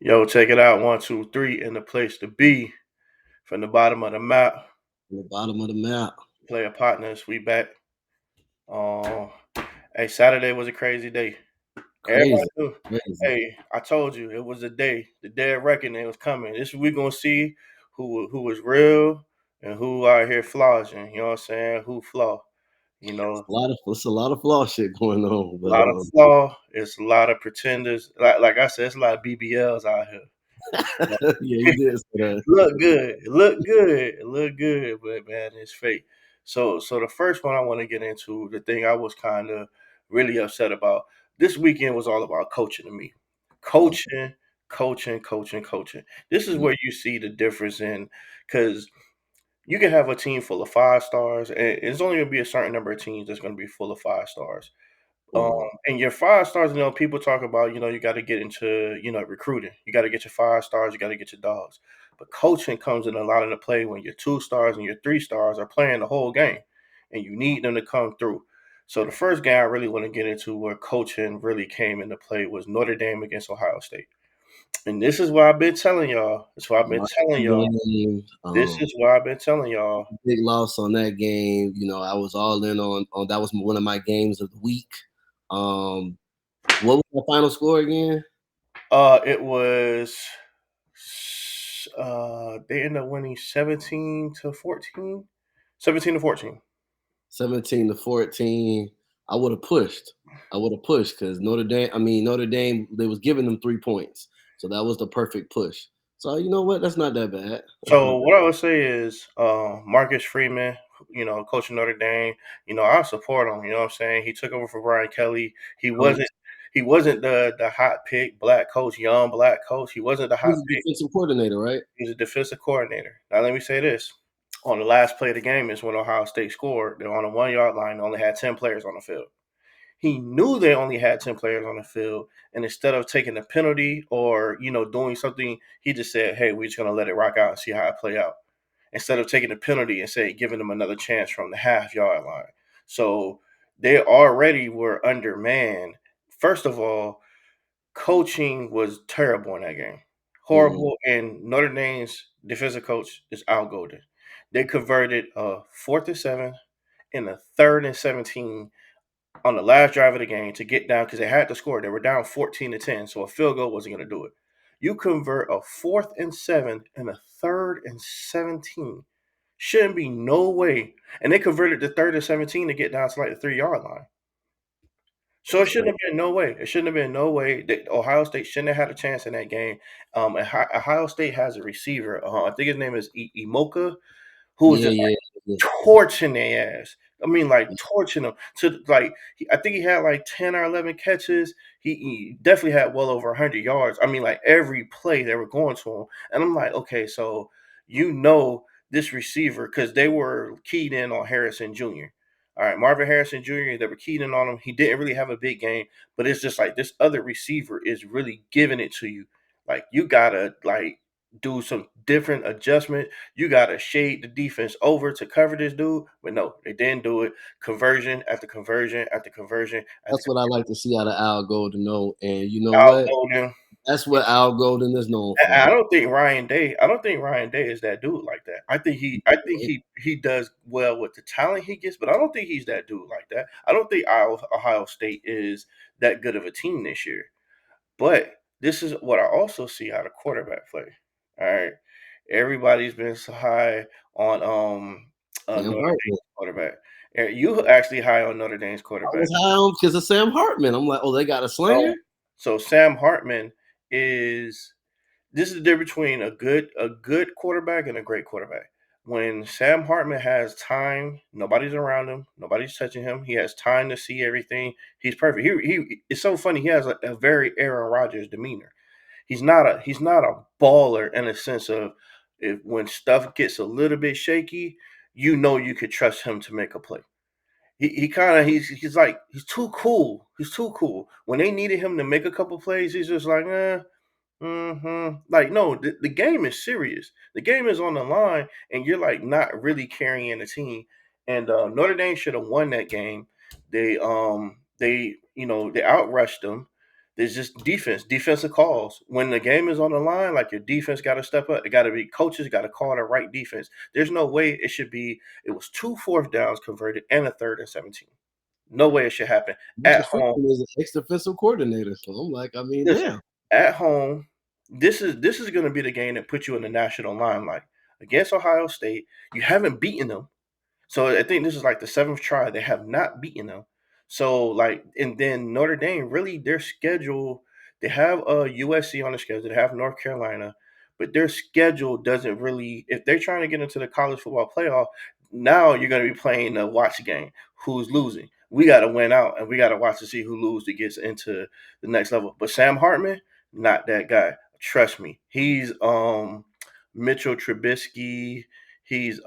Yo, check it out. 1, 2, 3 in the place to be from the bottom of the map. On the bottom of the map. Player partners, we back. Um, hey, Saturday was a crazy day. Everybody Crazy. knew. Crazy. Hey, I told you it was the day of reckoning was coming. This we gonna see who was real and who out here flossing. You know what I'm saying? Who flaw? You know, It's a lot of flaw shit going on, a but lot of flaw. It's a lot of pretenders. Like I said, it's a lot of BBLs out here. yeah, you did say that. Look good. It look good. It look good, but man, it's fake. So the first one I want to get into, the thing I was kind of really upset about this weekend was all about coaching to me. Okay. Coaching, coaching. This is where you see the difference in because you can have a team full of 5 stars, and it's only gonna be a certain number of teams that's gonna be full of 5 stars. Um, Mhm. and your 5 stars, people talk about, you got to get into, recruiting. You got to get your 5 stars. You got to get your dogs. But coaching comes in a lot in the play when your 2 stars and your 3 stars are playing the whole game, and you need them to come through. So the first game I really want to get into where coaching really came into play was Notre Dame against Ohio State. And this is what I've been telling y'all. That's what I've been My telling y'all. game, This is what I've been telling y'all. big loss on that game. I was all in on that was one of my games of the week. Um, what was the final score again? It was they ended up winning 17-14. 17-14. 17-14. I would have pushed. I would have pushed because Notre Dame, they was giving them 3 points. So that was the perfect push. So you know what? That's not that bad. That's So not what I would say is Marcus Freeman, coaching Notre Dame, I support him. You know what I'm saying? He took over for Brian Kelly. He coach. wasn't he wasn't the hot pick black coach, young black coach. He wasn't the hot He's a pick. defensive coordinator, right? He's a defensive coordinator. Now let me say this. On the last play of the game is when Ohio State scored. They're on the 1 yard line. They only had 10 players on the field. He knew they only had 10 players on the field. And instead of taking a penalty or, doing something, he just said, hey, we're just going to let it rock out and see how it play out. Instead of taking a penalty and say, giving them another chance from the half-yard line. So they already were undermanned. First of all, coaching was terrible in that game. Mhm. Horrible. And Notre Dame's defensive coach is Al Golden. They converted a 4th and 7 and a 3rd and 17 on the last drive of the game to get down because they had to score. They were down 14-10, so a field goal wasn't going to do it. You convert a 4th and 7 and a 3rd and 17. Shouldn't be no way. And they converted the 3rd and 17 to get down to like the 3 yard line. So it That's shouldn't crazy. have been no way. It shouldn't have been no way that Ohio State shouldn't have had a chance in that game. Ohio State has a receiver. I think his name is Imoka, who was Yeah, just yeah, yeah. torching their ass. I mean, like torching them to like. I think he had like 10 or 11 catches. He definitely had well over 100 yards. I mean, like every play they were going to him, and I'm like, okay, so this receiver because they were keyed in on Harrison Jr. All right, Marvin Harrison Jr. They were keyed in on him. He didn't really have a big game, but it's just like this other receiver is really giving it to you. Like you gotta like do some different adjustment. You got to shade the defense over to cover this dude. But no, they didn't do it. Conversion after conversion after conversion after That's what I like to see out of Al Golden. And you know Al what? Golden. That's what Al Golden is known I for. don't think Ryan Day. I don't think Ryan Day is that dude like that. I think he does well with the talent he gets, but I don't think he's that dude like that. I don't think Ohio State is that good of a team this year. But this is what I also see out of quarterback play. All right. Everybody's been so high on Sam Notre Hartman. Dame's quarterback. And you actually high on Notre Dame's I quarterback. was high on because of Sam Hartman. I'm like, oh, they got a So slinger? so Sam Hartman is this is the difference between a good quarterback and a great quarterback. When Sam Hartman has time, nobody's around him, nobody's touching him. He has time to see everything. He's perfect. He it's so funny. He has a very Aaron Rodgers demeanor. He's not a baller in a sense of if when stuff gets a little bit shaky, you could trust him to make a play. He kind of he's like he's too cool. He's too cool. When they needed him to make a couple plays, he's just like, Like no, the game is serious. The game is on the line, and you're like not really carrying the team. And Notre Dame should have won that game. They outrushed them. There's just defensive calls. When the game is on the line, like your defense got to step up. It got to be coaches got to call the right defense. There's no way it should be. It was 2 4th downs converted and a 3rd and 17. No way it should happen Mr. at home. Freeman is an ex-defensive coordinator, so I'm like, I mean, Listen, damn. at home, this is going to be the game that puts you in the national limelight against Ohio State. You haven't beaten them. So I think this is like the 7th try. They have not beaten them. So like, and then Notre Dame really their schedule. They have USC on the schedule. They have North Carolina, but their schedule doesn't really. If they're trying to get into the college football playoff, now you're going to be playing a watch game. Who's losing? We got to win out, and we got to watch to see who loses that gets into the next level. But Sam Hartman, not that guy. Trust me. He's Mitchell Trubisky. He's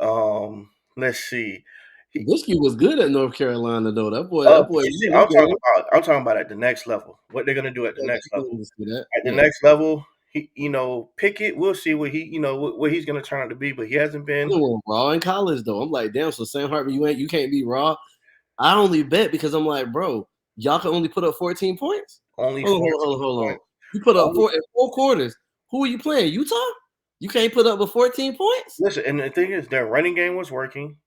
let's see. He, Whiskey was good at North Carolina though. That boy, you see, he good. I'm talking about at the next level. What they're gonna do at the Yeah, next level. definitely to see that. At the Yeah. next level, Pickett. We'll see what what he's gonna turn out to be. But he hasn't been I went raw in college though. I'm like, damn. So Sam Hartman, you can't be raw. I only bet because I'm like, bro, y'all can only put up 14 points. only Hold on, 14 hold on, hold on, hold on. points. You put up Only 4 quarters. Who are you playing? Utah? You can't put up with 14 points? Listen, and the thing is, their running game was working.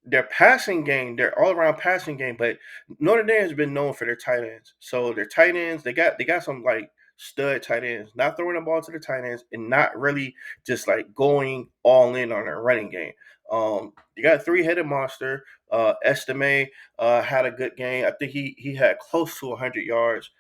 Their passing game, their all around passing game, but Notre Dame has been known for their tight ends. So their tight ends, they got some like stud tight ends, not throwing the ball to the tight ends and not really just like going all in on their running game. You got a 3-headed monster. Estime had a good game. I think he had close to 100 yards.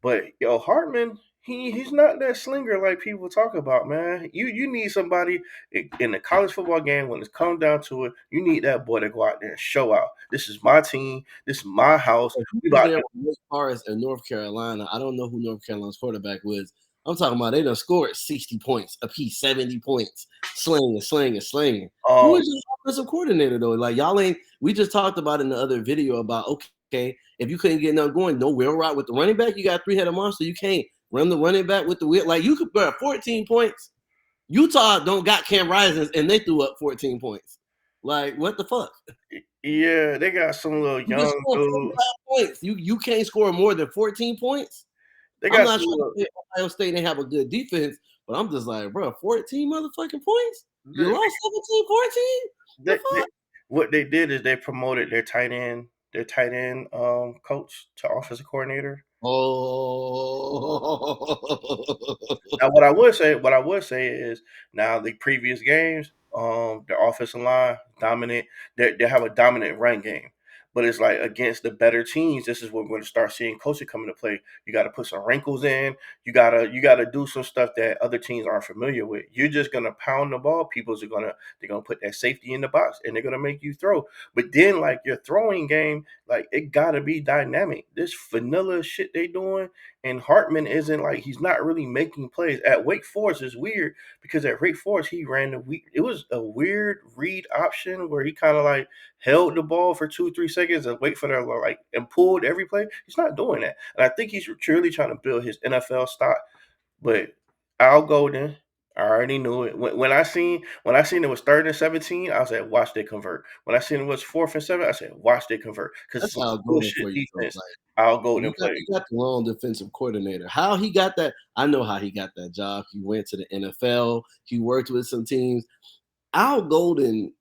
But Hartman, he's not that slinger like people talk about, man. You need somebody in the college football game when it's come down to it. You need that boy to go out there and show out. This is my team. This is my house. He We was about there to. with Wake Forest in North Carolina. I don't know who North Carolina's quarterback was. I'm talking about they done scored 60 points apiece, 70 points, slinging, slinging, slinging. Who Um, is your offensive coordinator though? Like y'all ain't. We just talked about in the other video about okay, if you couldn't get nothing going, no wheel route with the running back. You got 3-headed monster. You can't run the running back with the wheel. Like you could put 14 points. Utah don't got Cam Rising and they threw up 14 points. Like what the fuck? yeah, they got some little You just young scored dude. 45 points. You can't score more than 14 points. They I'm got not some trying to little. say Ohio State they have a good defense, but I'm just like, bro, 14 motherfucking points? You They, lost 17, 14? The they, fuck? what they did is they promoted their tight end coach to offensive coordinator. Oh. Now, what I would say is now the previous games, their offensive line dominant. They have a dominant run game, but it's like against the better teams. This is where we're going to start seeing coaching come into play. You got to put some wrinkles in. You gotta do some stuff that other teams aren't familiar with. You're just gonna pound the ball. They're gonna put that safety in the box and they're gonna make you throw. But then like your throwing game, like it gotta be dynamic. This vanilla shit they doing and Hartman isn't like he's not really making plays. At Wake Forest is weird because at Wake Forest he ran it was a weird read option where he kind of like held the ball for 2 3 seconds and wait for the like and pulled every play. He's not doing that, and I think he's truly trying to build his NFL stock. But Al Golden, I already knew it. When I seen it was 3rd and 17, I said, watch they convert. When I seen it was 4th and 7, I said, watch they convert. Because it's That's some how golden bullshit for you, bro. defense Like Al Golden you plays. got the wrong defensive coordinator. How he got that? I know how he got that job. He went to the NFL. He worked with some teams. Al Golden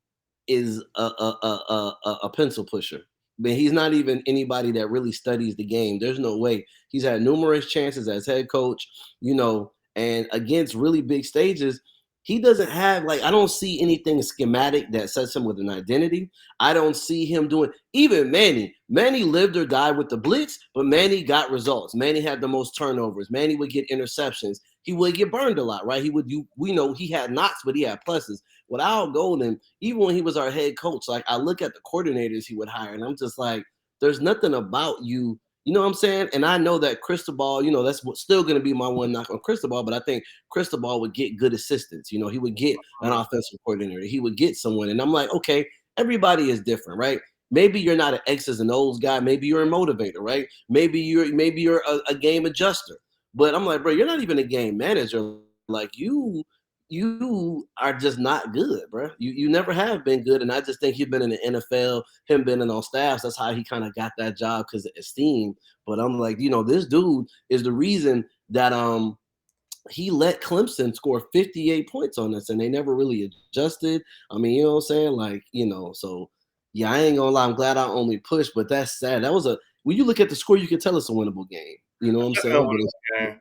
is a pencil pusher. But he's not even anybody that really studies the game. There's no way. He's had numerous chances as head coach, and against really big stages, he doesn't have like I don't see anything schematic that sets him with an identity. I don't see him doing even Manny. Manny lived or died with the blitz, but Manny got results. Manny had the most turnovers. Manny would get interceptions. He would get burned a lot, right? We know he had knocks, but he had pluses. With Al Golden, even when he was our head coach, like I look at the coordinators he would hire, and I'm just like, there's nothing about you. You know what I'm saying? And I know that Cristobal, that's still going to be my one knock on Cristobal, but I think Cristobal would get good assistance. He would get an offensive coordinator. He would get someone. And I'm like, okay, everybody is different, right? Maybe you're not an X's and O's guy. Maybe you're a motivator, right? Maybe you're a game adjuster. But I'm like, bro, you're not even a game manager. Like you are just not good, bro. You never have been good, and I just think he's been in the NFL, him being on staffs. That's how he kind of got that job because of esteem. But I'm like, this dude is the reason that he let Clemson score 58 points on us, and they never really adjusted. I mean, you know what I'm saying? Like, so yeah, I ain't gonna lie. I'm glad I only pushed, but that's sad. That was when you look at the score, you can tell it's a winnable game. You know what I'm Definitely a saying? But it's winnable game.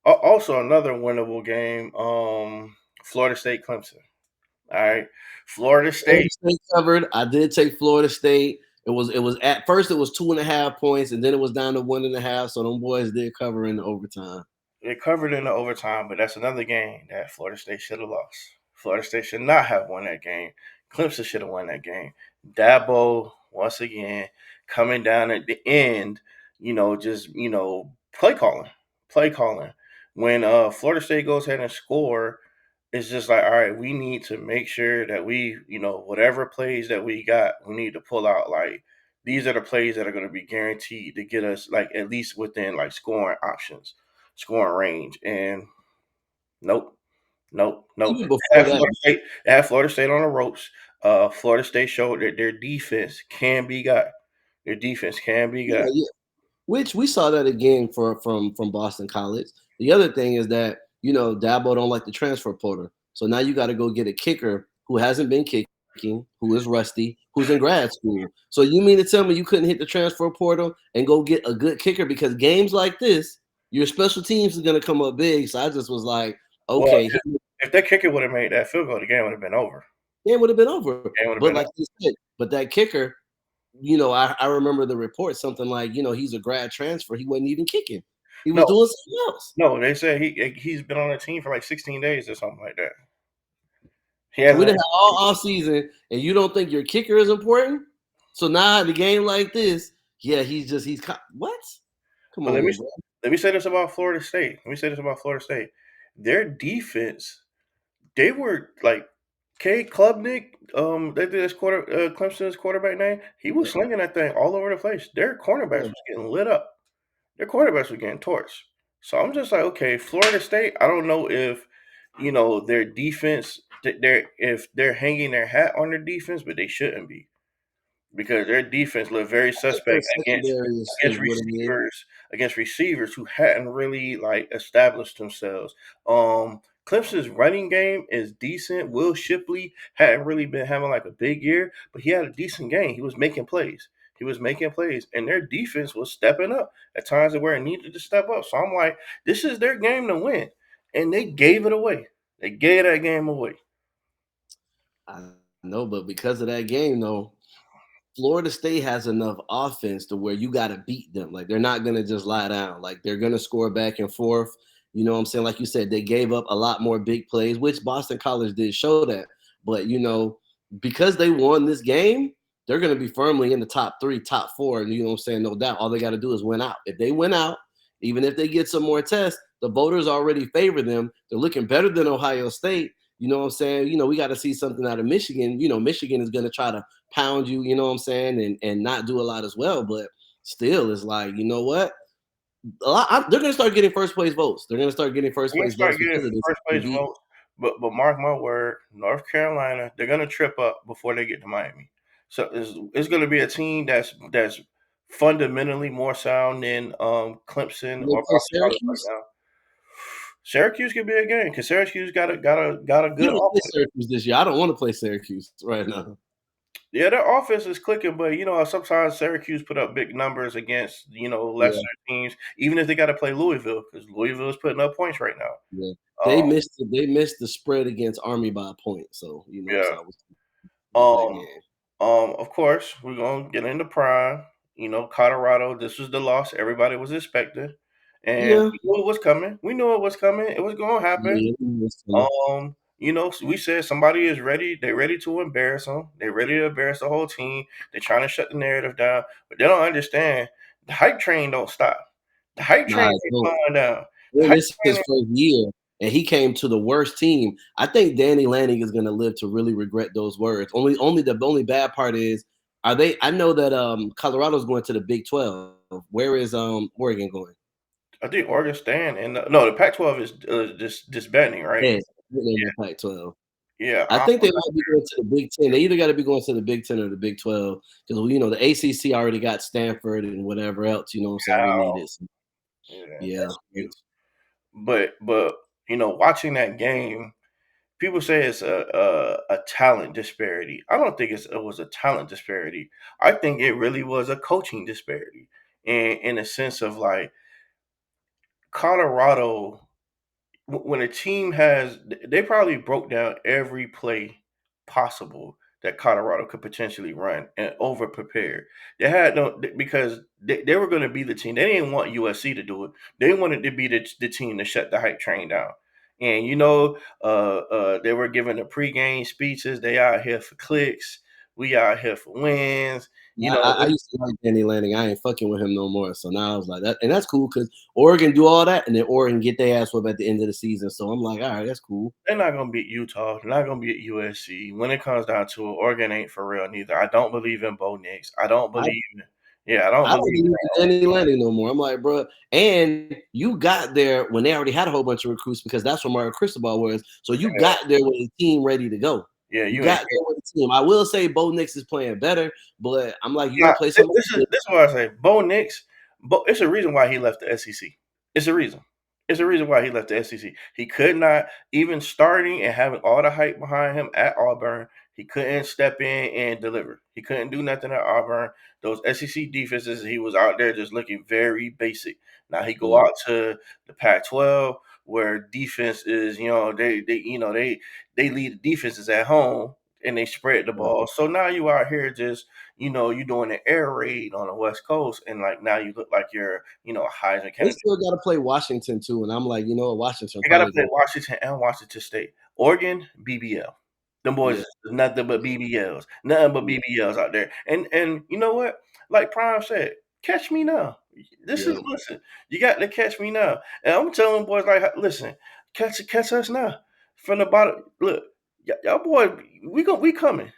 Also, another winnable game. Florida State Clemson. All right, Florida Florida State. State covered. I did take Florida State. It was at first it was 2.5 points, and then it was down to 1.5. So them boys did cover in the overtime. They covered in the overtime, but that's another game that Florida State should have lost. Florida State should not have won that game. Clemson should have won that game. Dabo, once again, coming down at the end, just, play calling. Play calling. When Florida State goes ahead and score, it's just like, all right, we need to make sure that we, whatever plays that we got, we need to pull out. Like, these are the plays that are going to be guaranteed to get us, like, at least within, like, scoring options, scoring range. And nope, nope, nope. Even before that, They had Florida State on the ropes. Florida State showed that their defense can be got. Their defense can be yeah, got. yeah. Which we saw that again from Boston College. The other thing is that Dabo don't like the transfer portal, so now you got to go get a kicker who hasn't been kicking, who is rusty, who's in grad school. So you mean to tell me you couldn't hit the transfer portal and go get a good kicker because games like this, your special teams is gonna come up big. So I just was like, Well, okay, if that kicker would have made that field goal, the game would have been over. it would have been over. The game would have But been like you said, but that kicker, I remember the report, something like, he's a grad transfer. He wasn't even kicking. He was no, doing something else. no. They said he's been on the team for like 16 days or something like that. He So we hasn't. done had all off season, and you don't think your kicker is important? So now in a game like this, yeah, what? Come But let me on, bro. let me say this about Florida State. Let me say this about Florida State. Their defense, they were like K. Klubnik. They did this Clemson's quarterback name. He was slinging that thing all over the place. Their cornerbacks Yeah. was getting lit up. Their quarterbacks were getting torched. So I'm just like, okay, Florida State. I don't know if their defense. If they're hanging their hat on their defense, but they shouldn't be because their defense looked very I think their suspect secondary is against what it is. receivers who hadn't really like established themselves. Clemson's running game is decent. Will Shipley hadn't really been having like a big year, but he had a decent game. He was making plays. He was making plays, and their defense was stepping up at times where it needed to step up. So I'm like, this is their game to win, and they gave it away. They gave that game away. I know, but because of that game, though, Florida State has enough offense to where you got to beat them. Like they're not going to just lie down. Like they're going to score back and forth. You know what I'm saying? Like you said, they gave up a lot more big plays, which Boston College did show that. But because they won this game, they're going to be firmly in the top 3, top 4. And you know what I'm saying? No doubt. All they got to do is win out. If they win out, even if they get some more tests, the voters already favor them. They're looking better than Ohio State. You know what I'm saying? We got to see something out of Michigan. Michigan is going to try to pound you, you know what I'm saying, and not do a lot as well. But still, it's like, you know what? They're going to start getting first place votes. They're going to start getting first We're gonna place votes start getting because of this first place QB. votes, but mark my word, North Carolina, they're gonna trip up before they get to Miami. So it's gonna be a team that's fundamentally more sound than Clemson They or play Boston College right Syracuse. now. Syracuse could be a game because Syracuse got a You good don't play offense. Syracuse this year. I don't want to play Syracuse right now. Yeah, their offense is clicking, but sometimes Syracuse put up big numbers against lesser Yeah, teams, even if they got to play Louisville because Louisville is putting up points right now. yeah. They Um, missed. They missed the spread against Army by a point. So yeah. so I was about that Um, game. of course, we're gonna get into prime. Colorado. This was the loss everybody was expecting, and Yeah, we knew it was coming. We knew it was coming. It was gonna happen. yeah. We missed them. We said somebody is ready. They're ready to embarrass them. They're ready to embarrass the whole team. They're trying to shut the narrative down, but they don't understand. The hype train don't stop. The hype train Nah, ain't don't. slowing down. The And hype this is train. his first year, and he came to the worst team. I think Danny Lanning is going to live to really regret those words. The only bad part is, are they? I know that Colorado's going to the Big 12. Where is Oregon going? I think Oregon stand and no, the Pac-12 is just disbanding, right? Yeah, in the Pac-12. Yeah, I I'm think they not might be going to the Big Ten. They either got to be going to the Big Ten or the Big 12 because the ACC already got Stanford and whatever else. You know what I'm saying? We need how. it. So, Yeah, yeah, that's huge. But watching that game, people say it's a talent disparity. I don't think it was a talent disparity. I think it really was a coaching disparity, in a sense of like Colorado. When a team has, they probably broke down every play possible that Colorado could potentially run and over prepared. They had no, because they were going to be the team. They didn't want USC to do it. They wanted to be the team to shut the hype train down. And they were giving the pregame speeches. They out here for clicks. We out here for wins. You yeah. know, I used to like Danny Lanning. I ain't fucking with him no more. So now I was like that, and that's cool because Oregon do all that, and then Oregon get their ass whooped at the end of the season. So I'm like, all right, that's cool. they're not gonna beat Utah. They're not gonna beat USC. When it comes down to it, Oregon ain't for real neither. I don't believe in Bo Nix. I don't I believe. Yeah, I don't I don't believe. believe in Danny Lanning no more. I'm like, bro. And you got there when they already had a whole bunch of recruits because that's where Mario Cristobal was. So you got there with a team ready to go. Yeah, You you ain't. got there with a team. I will say Bo Nix is playing better, but I'm like, you Nah, gonna play somebody? this is what I say. Bo Nix, it's a reason why he left the SEC. It's a reason. It's a reason why he left the SEC. He could not, even starting and having all the hype behind him at Auburn, he couldn't step in and deliver. He couldn't do nothing at Auburn. Those SEC defenses, he was out there just looking very basic. Now he go Yeah. out to the Pac-12 where defense is, they lead the defenses at home and they spread the ball. So now you out here just you're doing an air raid on the West Coast, and like now you look like you're, a Heisman They candidate. still got to play Washington too, and I'm like, Washington They got to probably play going. Washington and Washington State, Oregon, BBL. Them boys Yeah, is nothing but BBLs, nothing but yeah, BBLs out there. And you know what? Like Prime said, catch me now. yeah. Listen. You got to catch me now, and I'm telling boys like, listen, catch us now from the bottom. Look, y'all boys, we coming,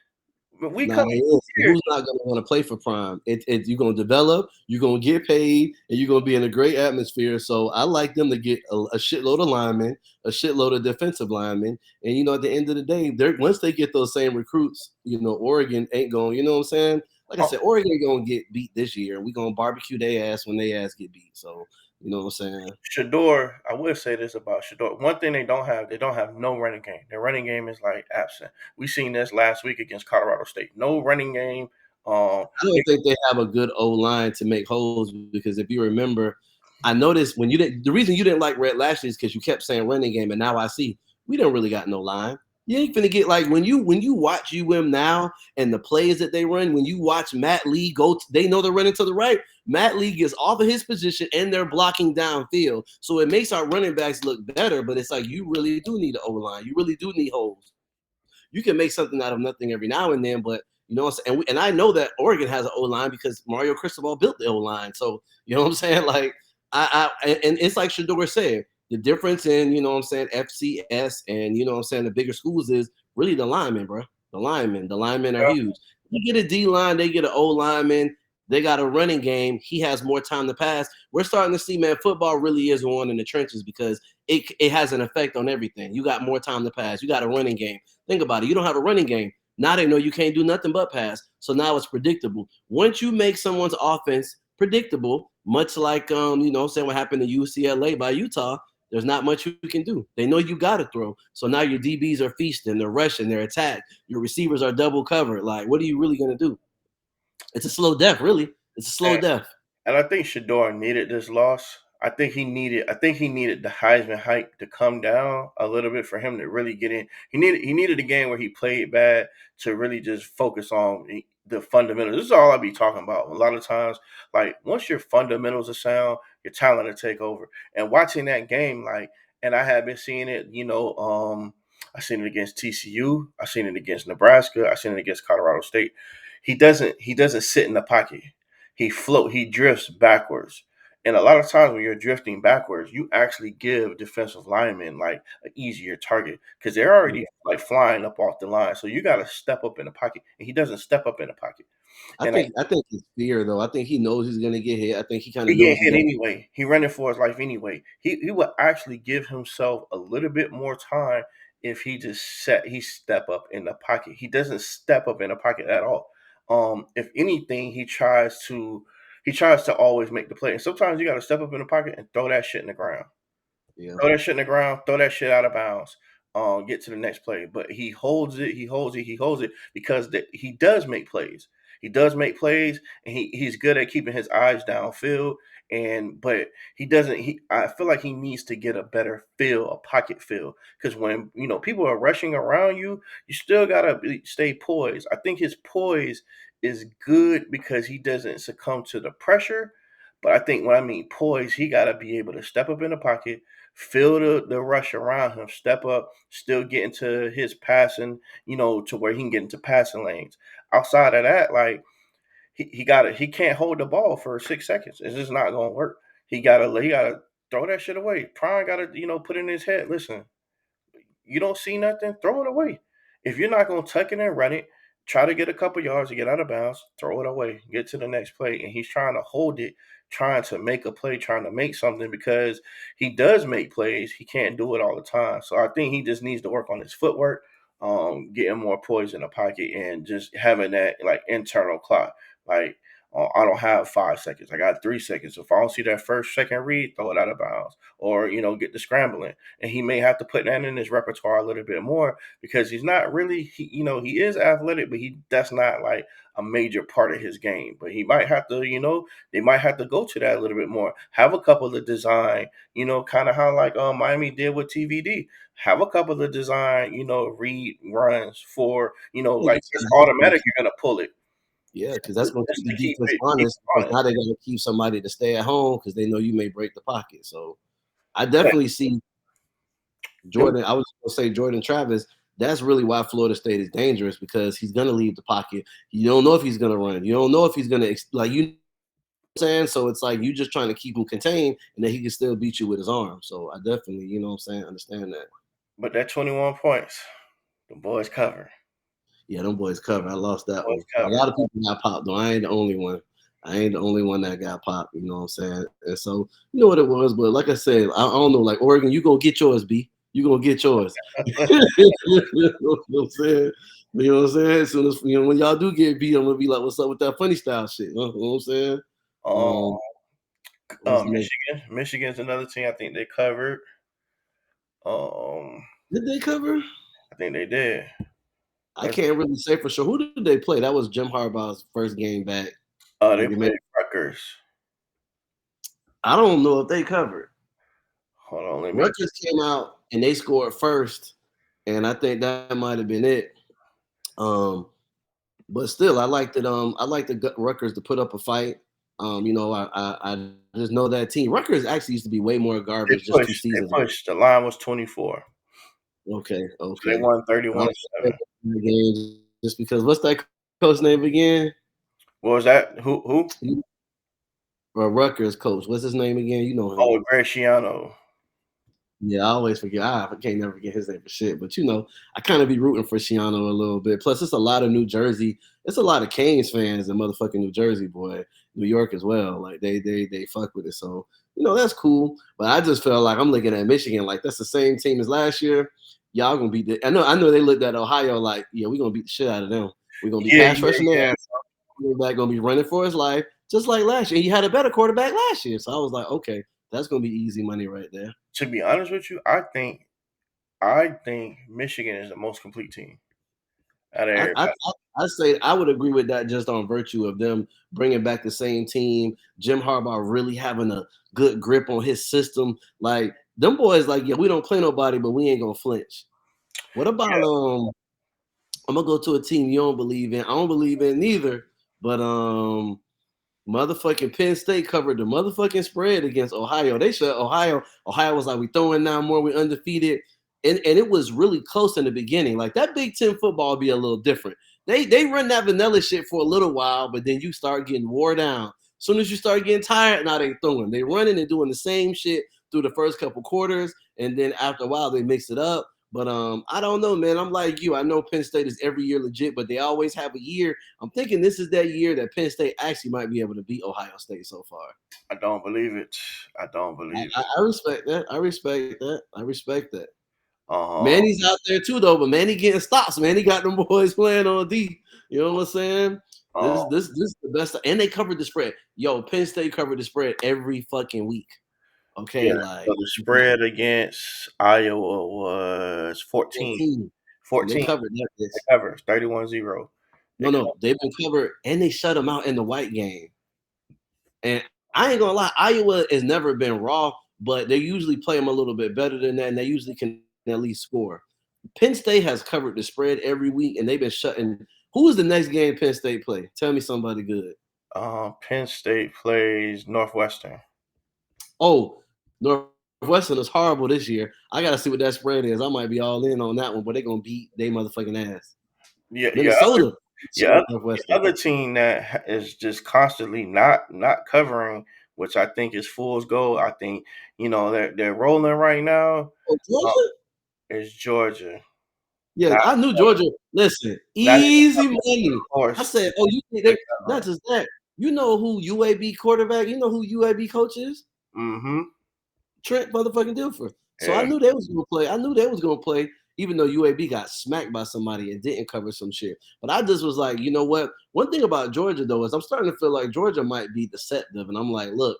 we Nah, coming they is. here. Who's not gonna want to play for Prime? You're gonna develop, you're gonna get paid, and you're gonna be in a great atmosphere. So I like them to get a shitload of linemen, a shitload of defensive linemen, and at the end of the day, they're once they get those same recruits, Oregon ain't going. You know what I'm saying? Like I said, Oregon ain't gonna get beat this year. We gonna barbecue their ass when they ass get beat. So you know what I'm saying? Shador, I will say this about Shador. One thing they don't have no running game. Their running game is like absent. We seen this last week against Colorado State. No running game. Um, I don't think they have a good O line to make holes because if you remember, I noticed when you didn't. The reason you didn't like Red Lashley is because you kept saying running game, and now I see we don't really got no line. You ain't finna get like when you watch now and the plays that they run. When you watch Matt Lee they know they're running to the right. Matt Lee gets off of his position and they're blocking downfield, so it makes our running backs look better. But it's like you really do need an O line. You really do need holes. You can make something out of nothing every now and then, but and I know that Oregon has an O line because Mario Cristobal built the O line. So you know what I'm saying? Like and it's like Shador said, the difference in FCS and the bigger schools is really the linemen, bro. The linemen are huge. You get a D line, they get an O lineman. They got a running game. He has more time to pass. We're starting to see, man, football really is one in the trenches because it has an effect on everything. You got more time to pass. You got a running game. Think about it. You don't have a running game. Now they know you can't do nothing but pass. So now it's predictable. Once you make someone's offense predictable, much like saying what happened to UCLA by Utah, there's not much you can do. They know you got to throw. So now your DBs are feasting, they're rushing, they're attacked. Your receivers are double covered. Like, what are you really gonna do? It's a slow death, really. It's a slow and, death. and I think Shador needed this loss. I think he needed the Heisman hype to come down a little bit for him to really get in. He needed a game where he played bad to really just focus on the fundamentals. This is all I be talking about. A lot of times, like once your fundamentals are sound, your talent will take over. And watching that game, and I have been seeing it. I seen it against TCU. I seen it against Nebraska. I seen it against Colorado State. He doesn't sit in the pocket. He drifts backwards. And a lot of times when you're drifting backwards, you actually give defensive linemen like an easier target because they're already like flying up off the line. So you got to step up in the pocket, and he doesn't step up in the pocket. I And think I think it's fear though. I think he knows he's gonna get hit. I think he kind of he getting knows he's hit gonna. anyway. He running for his life anyway. He would actually give himself a little bit more time if he step up in the pocket. He doesn't step up in the pocket at all. If anything, he tries to always make the play. And sometimes you got to step up in the pocket and throw that shit in the ground. Yeah. Throw that shit in the ground, throw that shit out of bounds, get to the next play. But he holds it, he holds it because he does make plays. He does make plays, and he's good at keeping his eyes downfield. And but he doesn't. I feel like he needs to get a better feel, a pocket feel, because when people are rushing around you, you still gotta stay poised. I think his poise is good because he doesn't succumb to the pressure. But I think when I mean poise, he got to be able to step up in the pocket, feel the rush around him, step up, still get into his passing, to where he can get into passing lanes. Outside of that, like he can't hold the ball for 6 seconds. It's just not gonna work. He gotta throw that shit away. Prime gotta, put in his head, listen, you don't see nothing, throw it away. If you're not going to tuck it and run it, try to get a couple yards to get out of bounds, throw it away, get to the next play. And he's trying to hold it, trying to make a play, trying to make something because he does make plays. He can't do it all the time. So I think he just needs to work on his footwork, getting more poise in the pocket and just having that like internal clock. Like, I don't have 5 seconds. I got 3 seconds. If I don't see that first second read, throw it out of bounds or, get the scrambling. And he may have to put that in his repertoire a little bit more because he's not really, he is athletic, but that's not like a major part of his game. But he might have to, they might have to go to that a little bit more. Have a couple of design, kind of how like Miami did with TVD. Have a couple of design, read runs for, Yeah, like that's it's gonna help automatic. You're gonna pull it Yeah, because that's going to just keep the to keep defense it honest. Because honest. now they're going to keep somebody to stay at home because they know you may break the pocket. So I But definitely see them Jordan. I was going to say Jordan Travis. That's really why Florida State is dangerous because he's going to leave the pocket. You don't know if he's going to run. You don't know if he's going to like you. Know what I'm saying so. It's like you just trying to keep him contained, and then he can still beat you with his arm. So I definitely, you know what I'm saying, understand that. but that 21 points, the boys cover. Yeah, them boys cover. I lost that Boys one. A cover. lot of people got popped though. I ain't the only one. I ain't the only one that got popped. You know what I'm saying? And so you know what it was. But like I said, I don't know. Like Oregon, you gonna get yours, B. You gonna get yours. You know what I'm saying? You know what I'm saying? As soon as when y'all do get beat, I'm gonna be like, "What's up with that funny style shit?" You know what I'm saying? um, Um, what's the next? Michigan's another team. I think they covered. Um, Did they cover? I think they did. I Let's, can't really say for sure. Who did they play? That was Jim Harbaugh's first game back. they Like they made. played Rutgers. I don't know if they covered. Hold on, let me. Rutgers came out and they scored first, and I think that might have been it. But still, I like that. I like the Rutgers to put up a fight. I just know that team. Rutgers actually used to be way more They garbage just two pushed. They seasons ago. pushed. The line was 24. Okay, So they okay. won I like 31-7. the game just because. What's that coach name again? What was that? Who? Rutgers coach. What's his name again? You know him. Oh, Graciano. Yeah, I always forget. I can't never forget his name for shit. But I kind of be rooting for Shiano a little bit. Plus, it's a lot of New Jersey. It's a lot of Canes fans in motherfucking New Jersey, boy. New York as well. Like they fuck with it. So that's cool. But I just felt like I'm looking at Michigan like that's the same team as last year. Y'all gonna beat the. I know they looked at Ohio like, yeah, we're gonna beat the shit out of them. We're gonna be Yeah, pass yeah, rushing their yeah. ass. Quarterback gonna be running for his life, just like last year. He had a better quarterback last year. So I was like, okay, that's gonna be easy money right there. To be honest with you, I think Michigan is the most complete team out of I, I everybody. I I say I would agree with that just on virtue of them bringing back the same team. Jim Harbaugh really having a good grip on his system. Like them boys, like yeah, we don't play nobody, but we ain't gonna flinch. What about Yeah, I'm gonna go to a team you don't believe in. I don't believe in neither, but motherfucking Penn State covered the motherfucking spread against Ohio. They shut Ohio. Ohio was like, we throwing down more, we undefeated. And it was really close in the beginning. Like that Big Ten football be a little different. They run that vanilla shit for a little while, but then you start getting wore down. As soon as you start getting tired, now they throwing. They running and doing the same shit through the first couple quarters, and then after a while they mix it up. But I don't know, man. I'm like you. I know Penn State is every year legit, but they always have a year. I'm thinking this is that year that Penn State actually might be able to beat Ohio State so far. I don't believe it. I don't I, believe I, it. I respect that. I respect that. I respect that. Uh, Manny's out there too, though, but Manny getting stops. Manny got them boys playing on D. You know what I'm saying? uh, This is the best, and they covered the spread. Yo, Penn State covered the spread every fucking week. yeah. Okay, So like the spread against Iowa was 14. 14, and they 14. covered that They bitch. covered 31-0. They No, no, they've been covered, and they shut them out in the white game. And I ain't gonna lie, Iowa has never been raw, but they usually play them a little bit better than that, and they usually can at least score. Penn State has covered the spread every week, and they've been shutting. Who is the next game Penn State play? Tell me somebody good. Penn State plays Northwestern. Oh, Northwestern is horrible this year. I gotta see what that spread is. I might be all in on that one, but they're gonna beat they motherfucking ass. Yeah, Minnesota, your Northwestern. other team that is just constantly not covering, which I think is fool's gold. I think they're rolling right now. Oh, Uh, Georgia? is Georgia Yeah, not I knew Georgia. Listen, not even easy covering? money. Of I course, said, oh, you think they not just that. You know who UAB quarterback? You know who UAB coach is? mm-hmm. Trent motherfucking Dilfer. So I Yeah, knew they was gonna play. I knew they was gonna play, even though UAB got smacked by somebody and didn't cover some shit. But I just was like, you know what? One thing about Georgia though is I'm starting to feel like Georgia might be deceptive, and I'm like, look,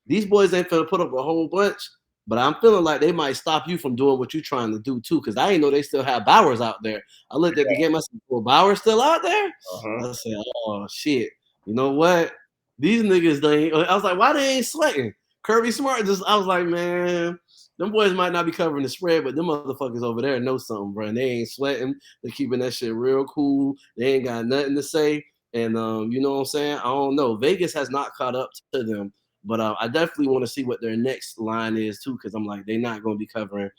these boys ain't finna put up a whole bunch, but I'm feeling like they might stop you from doing what you're trying to do too. Cause I didn't know they still have Bowers out there. I looked at the game, I said, well, Bowers still out there? uh-huh. I said, oh shit. You know what? These niggas they I was like, why they ain't sweating? Kirby Smart just I was like, man, them boys might not be covering the spread, but them motherfuckers over there know something, bro. And they ain't sweating. They're keeping that shit real cool. They ain't got nothing to say. And you know what I'm saying? I don't know. Vegas has not caught up to them, but I definitely want to see what their next line is too, because I'm like they're not going to be covering.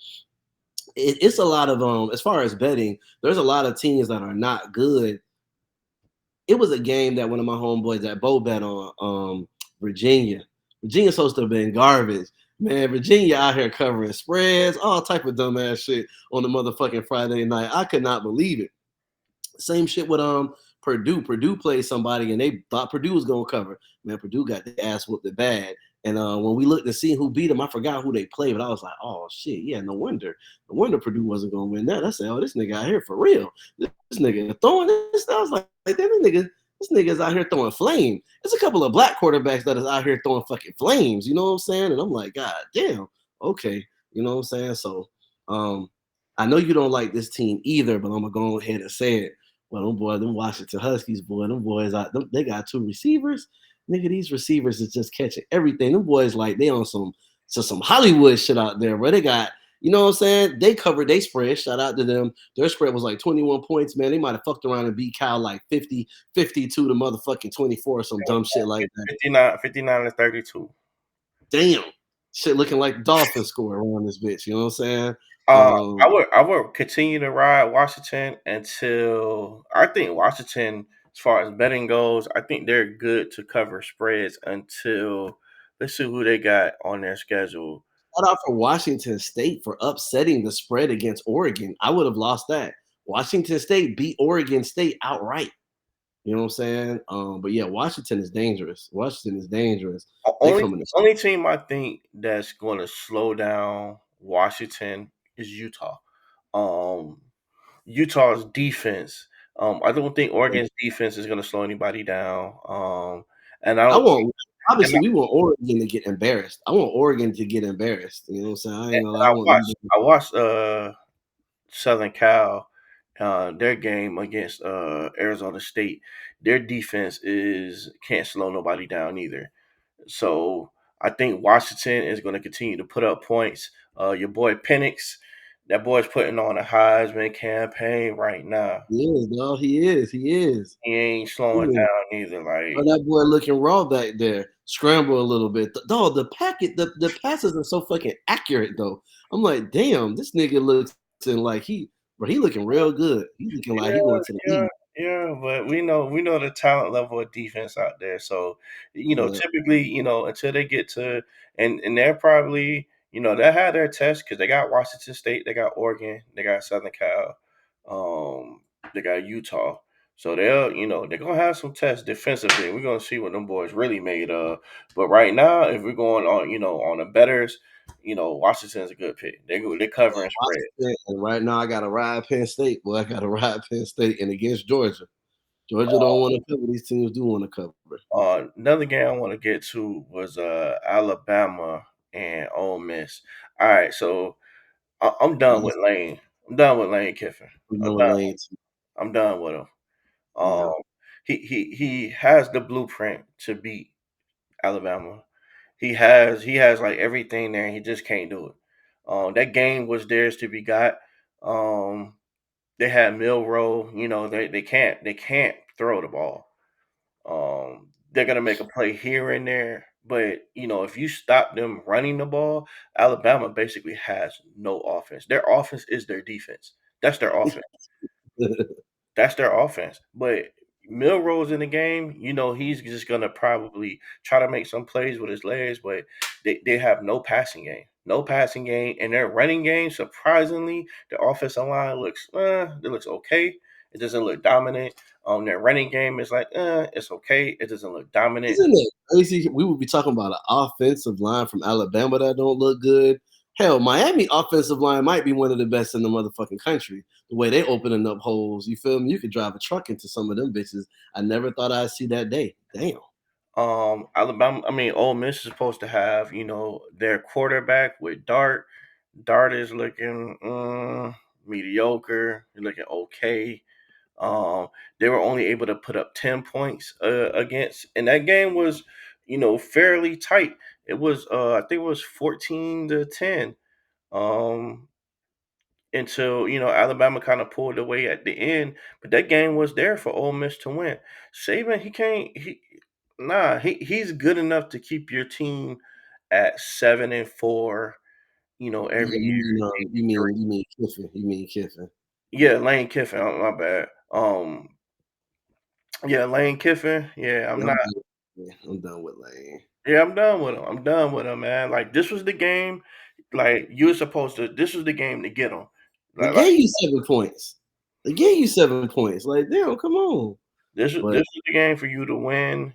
It's a lot of as far as betting, there's a lot of teams that are not good. It was a game that one of my homeboys at Bo bet on Virginia. Virginia's supposed to have been garbage. Man, Virginia out here covering spreads, all type of dumbass shit on the motherfucking Friday night. I could not believe it. Same shit with Purdue. Purdue played somebody and they thought Purdue was gonna cover. Man, Purdue got the ass whooped it bad. And when we looked to see who beat them, I forgot who they played, but I was like, oh shit, yeah, no wonder. No wonder Purdue wasn't gonna win that. I said, oh, this nigga out here for real. This nigga throwing this. I was like, this nigga's out here throwing flame. There's a couple of black quarterbacks that is out here throwing fucking flames, you know what I'm saying? And I'm like, God damn, okay. You know what I'm saying? So I know you don't like this team either, but I'm gonna go ahead and say it. Well, them Washington Huskies, boy, them boys they got two receivers. Nigga, these receivers is just catching everything. Them boys like they on some Hollywood shit out there, bro. They got, you know what I'm saying? They covered they spread. Shout out to them. Their spread was like 21 points, man. They might have fucked around and beat Cal like 50, 52 to motherfucking 24 or some dumb shit like that. 59-32. Damn. Shit looking like Dolphins score around this bitch. You know what I'm saying? I would continue to ride Washington until I think Washington, as far as betting goes, I think they're good to cover spreads until let's see who they got on their schedule. Shout out for Washington State for upsetting the spread against Oregon. I would have lost that. Washington State beat Oregon State outright. You know what I'm saying? But yeah, Washington is dangerous. Washington is dangerous. They Only coming to only team I think that's going to slow down Washington is Utah. Um, Utah's defense. I don't think Oregon's defense is going to slow anybody down. And I I don't. want And obviously we want Oregon to get embarrassed. I want Oregon to get embarrassed. You know what I'm saying? I ain't gonna lie, I I want them watched to I watched Southern Cal their game against Arizona State. Their defense is can't slow nobody down either. So I think Washington is going to continue to put up points. Your boy Penix, that boy's putting on a Heisman campaign right now. He is, dog. He is. He is. He ain't He slowing is. down either. Oh, Like that boy looking raw back there. Scramble a little bit. Dog, the passes are so fucking accurate though. I'm like, damn, this nigga looks like he looking real good. He looking like yeah, he going to the yeah, league. yeah. But we know the talent level of defense out there. So Yeah. typically, until they get to and they're probably they'll have their test because they got Washington State, they got Oregon, they got Southern Cal, they got Utah. So they're gonna have some tests defensively. We're gonna see what them boys really made of. But right now, if we're going on, on the betters, Washington's a good pick. They're covering spread. Washington, and right now I got to ride Penn State. Boy, I got to ride Penn State and against Georgia. Georgia don't want to cover. These teams do want to cover. Another game I want to get to was Alabama and Ole Miss. All right, so I'm done with Lane. I'm done with Lane Kiffin. We I'm know done. Lane too. I'm done with him. Um, Yeah. he has the blueprint to beat Alabama. He has like everything there. He just can't do it. That game was theirs to be got. Um, they had Milrow. They can't throw the ball. They're gonna make a play here and there, but if you stop them running the ball, Alabama basically has no offense. Their offense is their defense. That's their offense. That's their offense. But Milrose in the game, he's just gonna probably try to make some plays with his legs, but they have no passing game. No passing game. And their running game, surprisingly, the offensive line looks okay. It doesn't look dominant. Their running game is like, it's okay. It doesn't look dominant. Isn't it crazy? We would be talking about an offensive line from Alabama that don't look good. Hell, Miami offensive line might be one of the best in the motherfucking country. The way they opening up holes, you feel me? You could drive a truck into some of them bitches. I never thought I'd see that day. Damn. Ole Miss is supposed to have, their quarterback with Dart. Dart is looking mediocre. He's looking okay. Um, they were only able to put up 10 points against, and that game was, fairly tight. It was, I think it was 14-10. Um, until Alabama kind of pulled away at the end, but that game was there for Ole Miss to win. Saban, he can't. He's good enough to keep your team at 7-4. Yeah, Every year. you mean Kiffin. You mean Kiffin. Yeah, Lane Kiffin. My bad. Yeah, Lane Kiffin. Yeah, I'm Yeah, not. I'm done with Lane. Yeah, I'm done with him. I'm done with him, man. Like this was the game. Like you were supposed to. This was the game to get him. They Like gave you 7 points. They gave you 7 points. Like, damn, come on. this But was the game for you to win.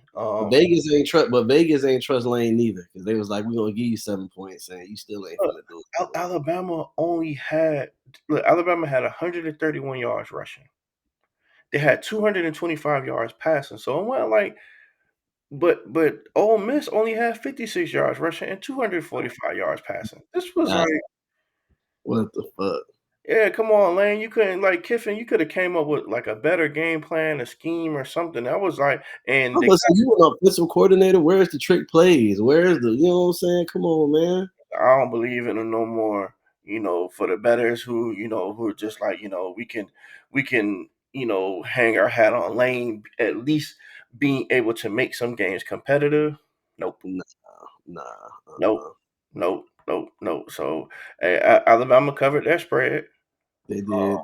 Vegas ain't trust Lane neither because they was like, we're gonna give you 7 points and you still ain't Look, finna do it. So, Alabama only had Alabama had 131 yards rushing. They had 225 yards passing. So it went like, but Ole Miss only had 56 yards rushing and 245 yards passing. This was God, like, what the fuck? yeah, come on, Lane. You couldn't like Kiffin. You could have came up with like a better game plan, a scheme, or something. That was like, and I'm they gonna say you an offensive coordinator. Where's the trick plays? Where's the you know what I'm saying? Come on, man. I don't believe in them no more. For the betters who are just like, we can, hang our hat on Lane, at least being able to make some games competitive. Nope, Nah, nah. nope, nope, nope, nope. So Alabama covered their spread. They did I well.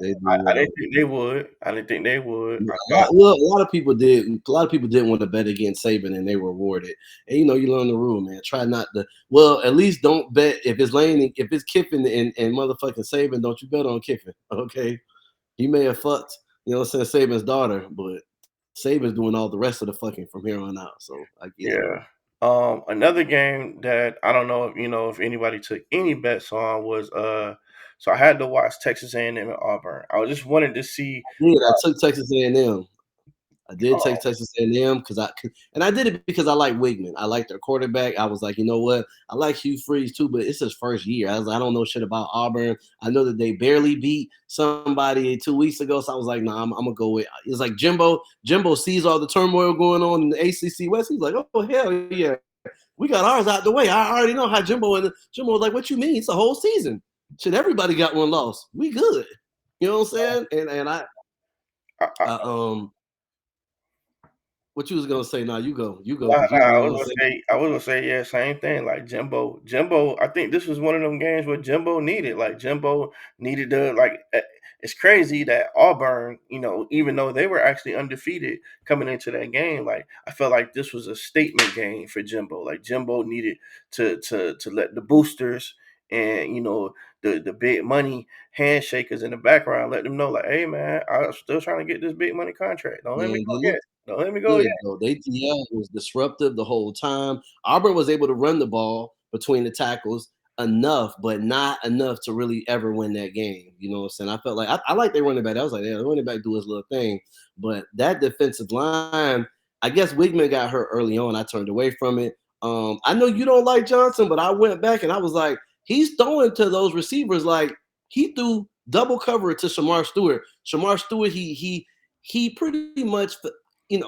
didn't think they would. I didn't think they would. Yeah, I thought, a lot of people did. A lot of people didn't want to bet against Saban, and they were rewarded. And you learn the rule, man. Try not to. Well, at least don't bet if it's Lane, if it's Kiffin and motherfucking Saban. Don't you bet on Kiffin? Okay, he may have fucked, what I'm saying, Saban's daughter, but Saban's doing all the rest of the fucking from here on out. So I get it. yeah. Another game that I don't know if anybody took any bets on was so I had to watch Texas A&M and Auburn. I was just wanted to see. I took Texas A&M. I did take Oh, Texas A&M and I did it because I like Wigman. I like their quarterback. I was like, you know what? I like Hugh Freeze too, but it's his first year. I was like, I don't know shit about Auburn. I know that they barely beat somebody 2 weeks ago, so I was like, nah, I'm gonna go with. It's like Jimbo. Jimbo sees all the turmoil going on in the ACC West. He's like, oh hell yeah, we got ours out the way. I already know how Jimbo was like, what you mean? It's a whole season. Shit, everybody got one loss. We good. You know what I'm saying? And I, I, I what you was gonna say? Now you go, Nah, because you nah, was gonna say I was gonna say, yeah, same thing. Like Jimbo. I think this was one of them games where Jimbo needed. Like Jimbo needed to like. It's crazy that Auburn, even though they were actually undefeated coming into that game, like I felt like this was a statement game for Jimbo. Like Jimbo needed to let the boosters and the big money handshakers in the background. Let them know like, hey man, I'm still trying to get this big money contract. Don't let me Man, go they yet. looked Don't let me go good yet. though. The ATL was disruptive the whole time. Auburn was able to run the ball between the tackles enough, but not enough to really ever win that game. You know what I'm saying? I felt like I like their running back. I was like, yeah, the running back do his little thing. But that defensive line, I guess Wigman got hurt early on. I turned away from it. I know you don't like Johnson, but I went back and I was like, he's throwing to those receivers like he threw double cover to Shamar Stewart. Shamar Stewart, he pretty much,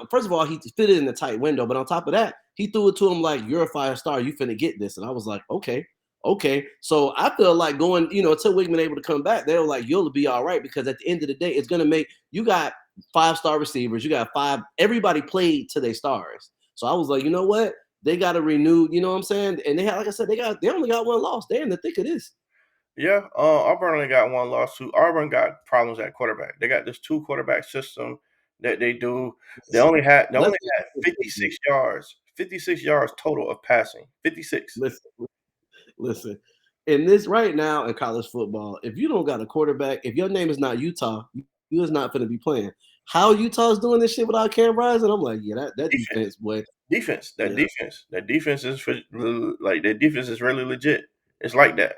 first of all, he fit it in the tight window, but on top of that, he threw it to him like, you're a 5-star, you finna get this. And I was like, okay. Okay. So I feel like going, until Wigman able to come back, they were like, you'll be all right, because at the end of the day, it's gonna make you got 5-star receivers, you got everybody played to their stars. So I was like, you know what? They got to renew, you know what I'm saying? And they had, like I said, they only got one loss. They're in the thick of this. Yeah, Auburn only got one loss too. Auburn got problems at quarterback. They got this two quarterback system that they do. They Listen, only had they let's only had 56 yards, 56 yards total of passing. 56. listen, listen. In this right now in college football, if you don't got a quarterback, if your name is not Utah, you is not going to be playing. How Utah's doing this shit without Cam Rising? I'm like, yeah, that Defense, defense, boy. defense, that Yeah, defense, that defense is for like that defense is really legit. It's like that.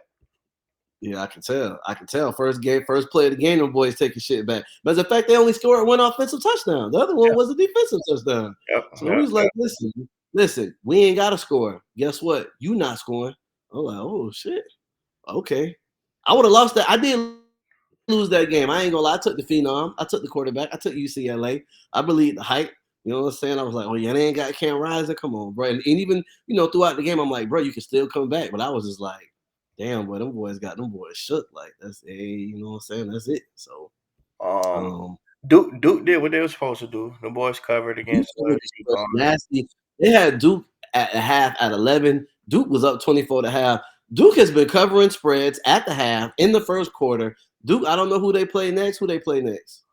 yeah, I can tell. I can tell. First play of the game, them boys taking shit back. But as a fact, they only scored one offensive touchdown. The other one was a defensive touchdown. Yep, So we yep, was like, listen, we ain't got to score. Guess what? You not scoring. I'm like, oh shit. Okay. I would have lost that. I did lose that game. I ain't gonna lie. I took the phenom. I took the quarterback. I took UCLA. I believe the hype. You know what I'm saying? I was like, oh yeah, they ain't got Cam Rising. Come on, bro. And even throughout the game, I'm like, bro, you can still come back. But I was just like, damn, boy, them boys got them boys shook. Like that's you know what I'm saying? That's it. So yep. um Duke did what they were supposed to do. The boys covered Duke against was UConn. nasty. They had Duke at the half at 11. Duke was up 24 to half. Duke has been covering spreads at the half in the first quarter. Duke, I don't know who they play next. Who they play next?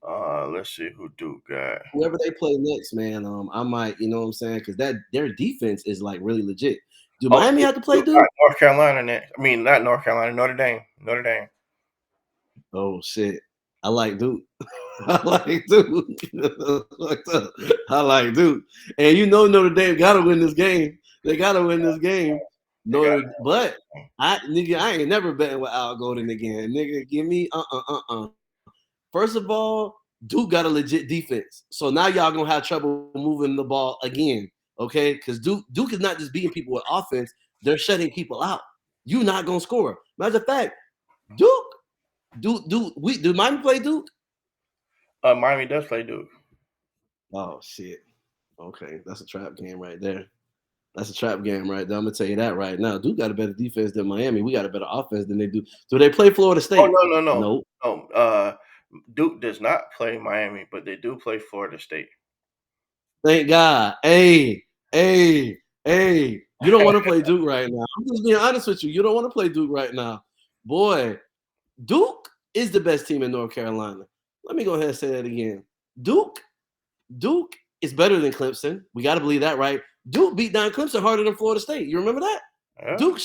Let's see who Duke got. Whoever they play next, man. I might, you know what I'm saying, because their defense is like really legit. Do Oh, Miami have to play Duke got Duke? North Carolina next. I mean, not North Carolina, Notre Dame. Notre Dame. Oh shit, I like Duke. I like Duke. I like Duke. And Notre Dame gotta win this game. They gotta win this game. They got But I ain't never betting with Al Golden again. Nigga, give me First of all, Duke got a legit defense. So now y'all gonna have trouble moving the ball again. Okay? Because Duke is not just beating people with offense, they're shutting people out. You not gonna score. Matter of fact, Duke, do Miami play Duke? Miami does play Duke. Oh shit. Okay, that's a trap game right there. That's a trap game right there. I'm gonna tell you that right now. Duke got a better defense than Miami. We got a better offense than they do. Do they play Florida Oh State? no no no No. no. Duke does not play Miami, but they do play Florida State. Thank God. Hey. You don't want to play Duke right now. I'm just being honest with you. You don't want to play Duke right now. Boy, Duke is the best team in North Carolina. Let me go ahead and say that again. Duke is better than Clemson. We got to believe that, right? Duke beat down Clemson harder than Florida State. You remember that? Yeah. Duke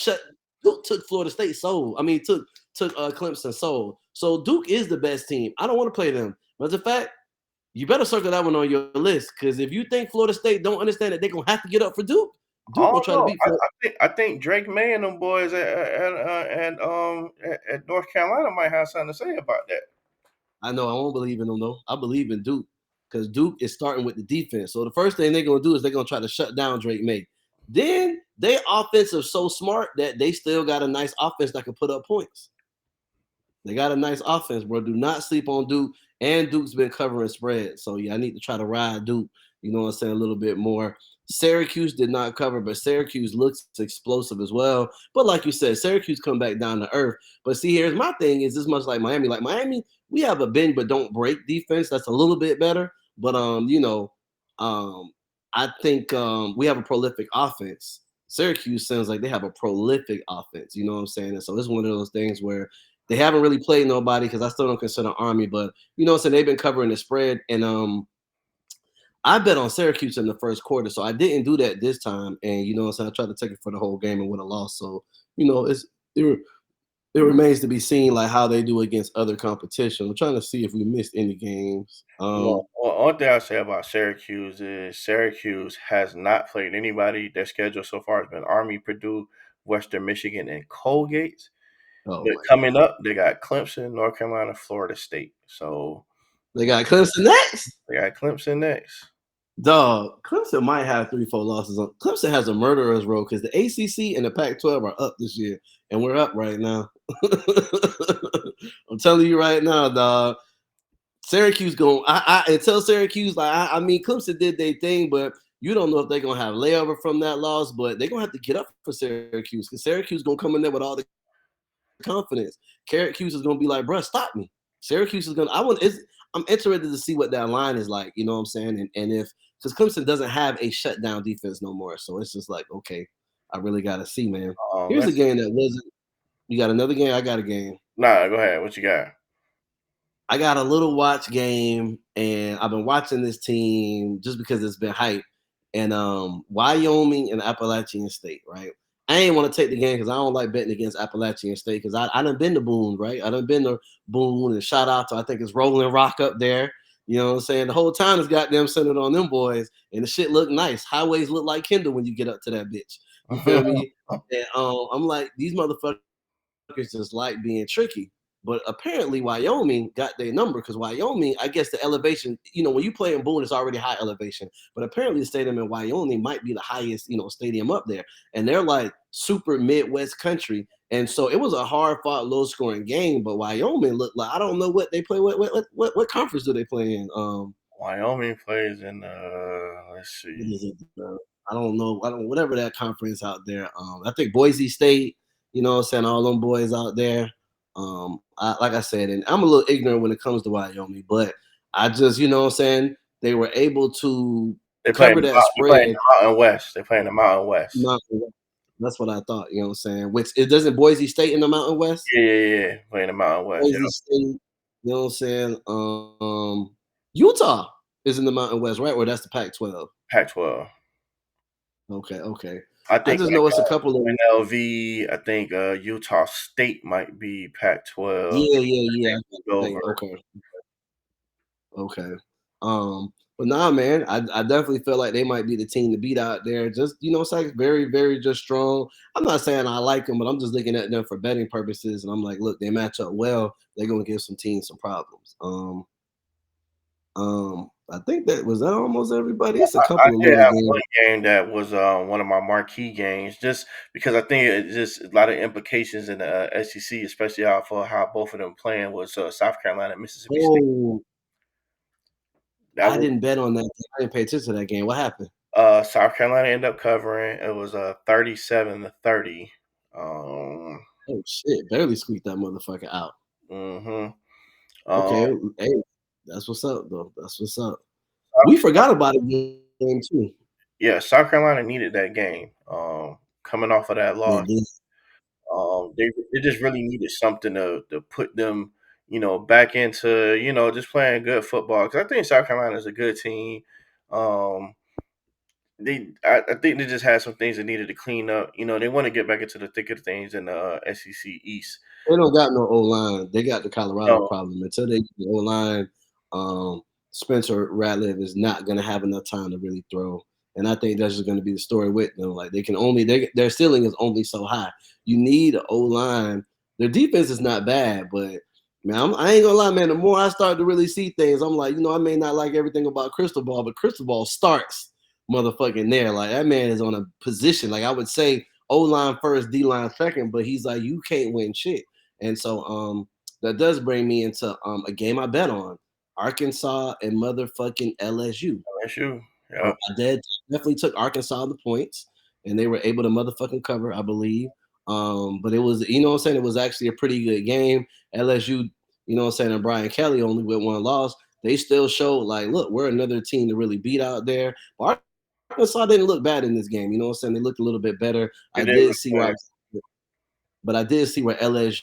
took Florida State soul. I mean, took Clemson soul. So Duke is the best team. I don't want to play them. But the fact, you better circle that one on your list, because if you think Florida State don't understand that they're gonna have to get up for Duke, Duke Oh gonna try to no, beat Florida. I think Drake May and them boys at North Carolina might have something to say about that. I know I won't believe in them though. I believe in Duke, because Duke is starting with the defense. So the first thing they're gonna do is they're gonna try to shut down Drake May. Then they offense is so smart that they still got a nice offense that can put up points. They got a nice offense, bro. Do not sleep on Duke. And Duke's been covering spreads. So yeah, I need to try to ride Duke, you know what I'm saying, a little bit more. Syracuse did not cover, but Syracuse looks explosive as well. But like you said, Syracuse come back down to earth. But see, here's my thing: is this much like Miami? Like Miami, we have a bend but don't break defense that's a little bit better. But I think we have a prolific offense. Syracuse sounds like they have a prolific offense. You know what I'm saying? And so it's one of those things where they haven't really played nobody, because I still don't consider Army, but you know what I'm saying, they've been covering the spread. And I bet on Syracuse in the first quarter, so I didn't do that this time. And you know what I'm saying, I tried to take it for the whole game and would have lost. So, it's it remains to be seen like how they do against other competition. I'm trying to see if we missed any games. Well, one thing I say about Syracuse is Syracuse has not played anybody. Their schedule so far has been Army, Purdue, Western Michigan, and Colgate. Oh But my coming god, up, they got Clemson, North Carolina, Florida State. So they got Clemson next. they got Clemson next. Dog, Clemson might have 3, 4 losses. Clemson has a murderer's row because the ACC and the Pac-12 are up this year, and we're up right now. I'm telling you right now, dog. Syracuse going. I tell Syracuse like I mean Clemson did their thing, but you don't know if they're gonna have layover from that loss. But they're gonna have to get up for Syracuse because Syracuse gonna come in there with all the confidence. Syracuse is gonna be like, bruh, stop me. Syracuse is gonna. I'm interested to see what that line is like. You know what I'm saying? And if because Clemson doesn't have a shutdown defense no more, so it's just like okay, I really gotta see, man. Here's a Let's game that wasn't. You got another game. I got a game. Nah, go ahead. What you got? I got a little watch game, and I've been watching this team just because it's been hype. And Wyoming and Appalachian State, right? I ain't want to take the game because I don't like betting against Appalachian State because I done been to Boone, right? I done been to Boone and shout out to I think it's Rolling Rock up there. You know what I'm saying? The whole time it's goddamn centered on them boys, and the shit look nice. Highways look like Kendall when you get up to that bitch. You feel me? And I'm like, these motherfuckers just like being tricky. But apparently Wyoming got their number because Wyoming, I guess the elevation, when you play in Boone, it's already high elevation. But apparently the stadium in Wyoming might be the highest, stadium up there. And they're like super Midwest country. And so it was a hard fought, low scoring game. But Wyoming looked like I don't know what they play. What conference do they play in? Wyoming plays in let's What see. is it? I don't know. Whatever that conference out there. I think Boise State. You know what I'm saying? All them boys out there. Like I said, and I'm a little ignorant when it comes to Wyoming, but I just, you know what I'm saying? They were able to cover that They play in spread. the Mountain West. They play in the Mountain West. That's what I thought, you know what I'm saying? Which it doesn't Boise State in the Mountain West? Yeah. Play in the Mountain West. Boise State, you know what I'm saying? Utah is in the Mountain West, right? Or that's the Pac-12. Pac-12. Okay. I I think just know it's a couple of UNLV. I think Utah State might be Pac-12. yeah. Over. Okay. But nah, man, I definitely feel like they might be the team to beat out there. Just it's like very, very just strong. I'm not saying I like them, but I'm just looking at them for betting purposes, and I'm like, look, they match up well. They're gonna give some teams some problems. I think that almost everybody. It's a I couple of did little have games. one game that was one of my marquee games, just because I think it's just a lot of implications in the SEC, especially for how both of them playing was South Carolina, Mississippi State. Oh, That I was didn't bet on that. I didn't pay attention to that game. What happened? South Carolina ended up covering. It was 37-30. Um, Oh shit! Barely squeaked that motherfucker out. hmm Okay, hey, that's what's up, though. That's what's up. We South forgot about a game too. Yeah, South Carolina needed that game. Coming off of that They loss, did. they just really needed something to put them, back into just playing good football. Because I think South Carolina is a good team. Um, I think they just had some things they needed to clean up. They want to get back into the thick of things in the SEC East. They don't got no O line. They got the Colorado No, problem. Until they get the O line, Spencer Rattler is not going to have enough time to really throw. And I think that's just going to be the story with them. Like their ceiling is only so high. You need an O line. Their defense is not bad, but man, I ain't gonna lie, man. The more I start to really see things, I'm like, I may not like everything about Crystal Ball, but Crystal Ball starts motherfucking there. Like that man is on a position. Like I would say O line first, D line second, but he's like, you can't win shit. And so that does bring me into a game I bet on. Arkansas and motherfucking LSU. LSU. I Yeah, definitely took Arkansas the points, and they were able to motherfucking cover, I believe. But it was, what I'm saying, it was actually a pretty good game. LSU, what I'm saying, and Brian Kelly only with one loss. They still showed like, look, we're another team to really beat out there. But Arkansas didn't look bad in this game. You know what I'm saying? They looked a little bit better. they I did did look see why good. but I did see where LSU.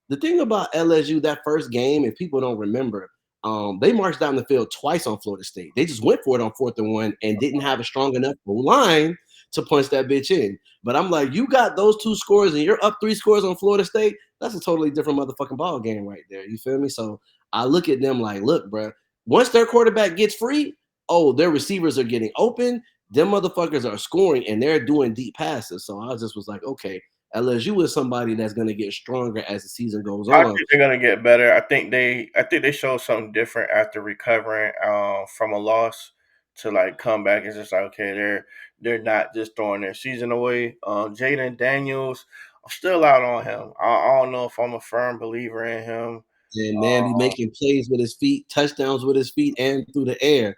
The thing about LSU that first game, if people don't remember, they marched down the field twice on Florida State. They just went for it on 4th and 1 and didn't have a strong enough line to punch that bitch in. But I'm like, you got those two scores and you're up 3 scores on Florida State. that's a totally different motherfucking ball game right there. You feel me? So I look at them like, look, bro, once their quarterback gets free, oh, their receivers are getting open. Them motherfuckers are scoring and they're doing deep passes. So I just was like, okay, LSU is somebody that's going to get stronger as the season goes I on. think they're gonna get better. I think they showed something different after recovering from a loss to like come back. It's just like okay, they're not just throwing their season away. Jaden Daniels, I'm still out on him. I don't know if I'm a firm believer in him. And man be making plays with his feet, touchdowns with his feet and through the air.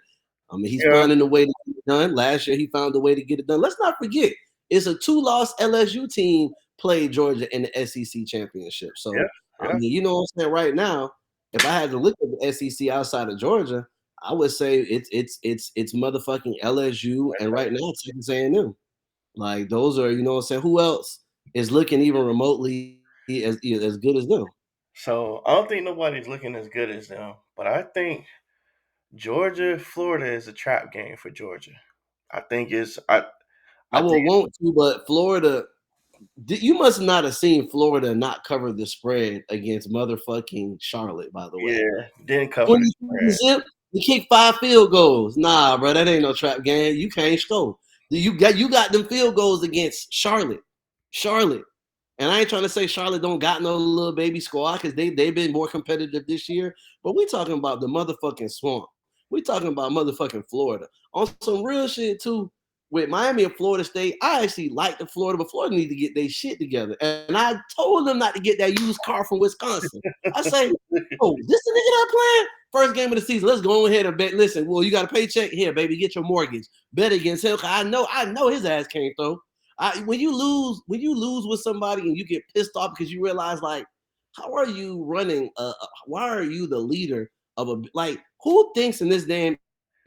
I mean, he's Yeah, finding a way to get it done. Last year, he found a way to get it done. Let's not forget, it's a two-loss LSU team played Georgia in the SEC championship. yeah, So, I yeah. mean, you know what I'm saying? Right now, if I had to look at the SEC outside of Georgia, I would say it's motherfucking LSU and right now Texas A&M. Like those are, you know what I'm saying? Who else is looking even remotely as good as them? So I don't think nobody's looking as good as them, but I think Georgia, Florida is a trap game for Georgia. I think it's I I I think would want to, but Florida, you must not have seen Florida not cover the spread against motherfucking Charlotte, by the way. yeah, didn't cover the 23 spread. zip, you kick 5 field goals. Nah, bro, that ain't no trap game. You can't score. You got them field goals against Charlotte. Charlotte. And I ain't trying to say Charlotte don't got no little baby squad because they've been more competitive this year. But we talking about the motherfucking swamp. We talking about motherfucking Florida. On some real shit too. With Miami and Florida State, I actually like the Florida, but Florida need to get their shit together. And I told them not to get that used car from Wisconsin. I say, oh, this the nigga that playing? First game of the season. Let's go ahead and bet. Listen, well, you got a paycheck here, baby. Get your mortgage. Bet against him. I know his ass can't throw. When you lose with somebody and you get pissed off because you realize like, how are you running? Why are you the leader of a like? Who thinks in this day and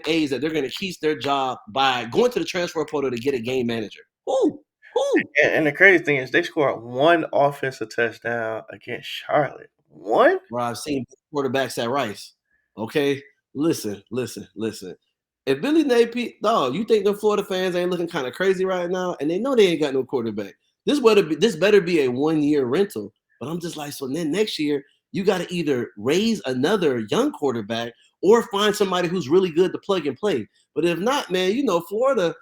age that they're going to keep their job by going to the transfer portal to get a game manager? Who? Who? And the crazy thing is, they scored one offensive touchdown against Charlotte. One? Bro, I've seen quarterbacks at Rice. Okay, listen. If Billy Napier, dog, you think the Florida fans ain't looking kind of crazy right now, and they know they ain't got no quarterback. This better be a 1 year rental. But I'm just like, so then next year you got to either raise another young quarterback or find somebody who's really good to plug and play. But if not, man, you know Florida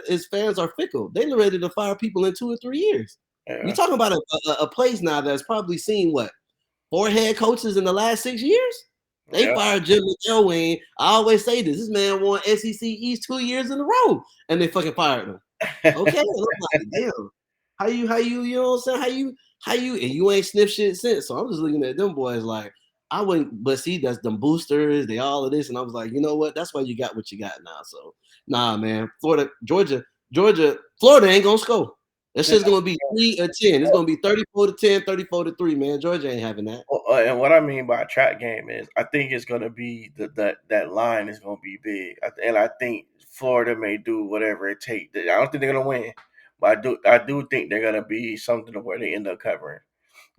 is fans are fickle. They ready to fire people in 2 or 3 years. You Yeah, talking about a place now that's probably seen what 4 head coaches in the last 6 years. They yeah. fired Jim McElwain. I always say this: this man won SEC East 2 years in a row, and they fucking fired him. Okay, and I'm like, damn, you know what I'm saying? How you, and you ain't sniff shit since. So I'm just looking at them boys like I wouldn't, but see, that's them boosters, they all of this, and I was like, you know what? That's why you got what you got now. So nah, man, Florida ain't gonna score. That shit's gonna be 3 or 10. It's gonna be 34-10, 34-3, man. Georgia ain't having that. Well, and what I mean by a trap game is, I think it's going to be that line is going to be big, and I think Florida may do whatever it takes. I don't think they're going to win, but I do think they're going to be something to where they end up covering.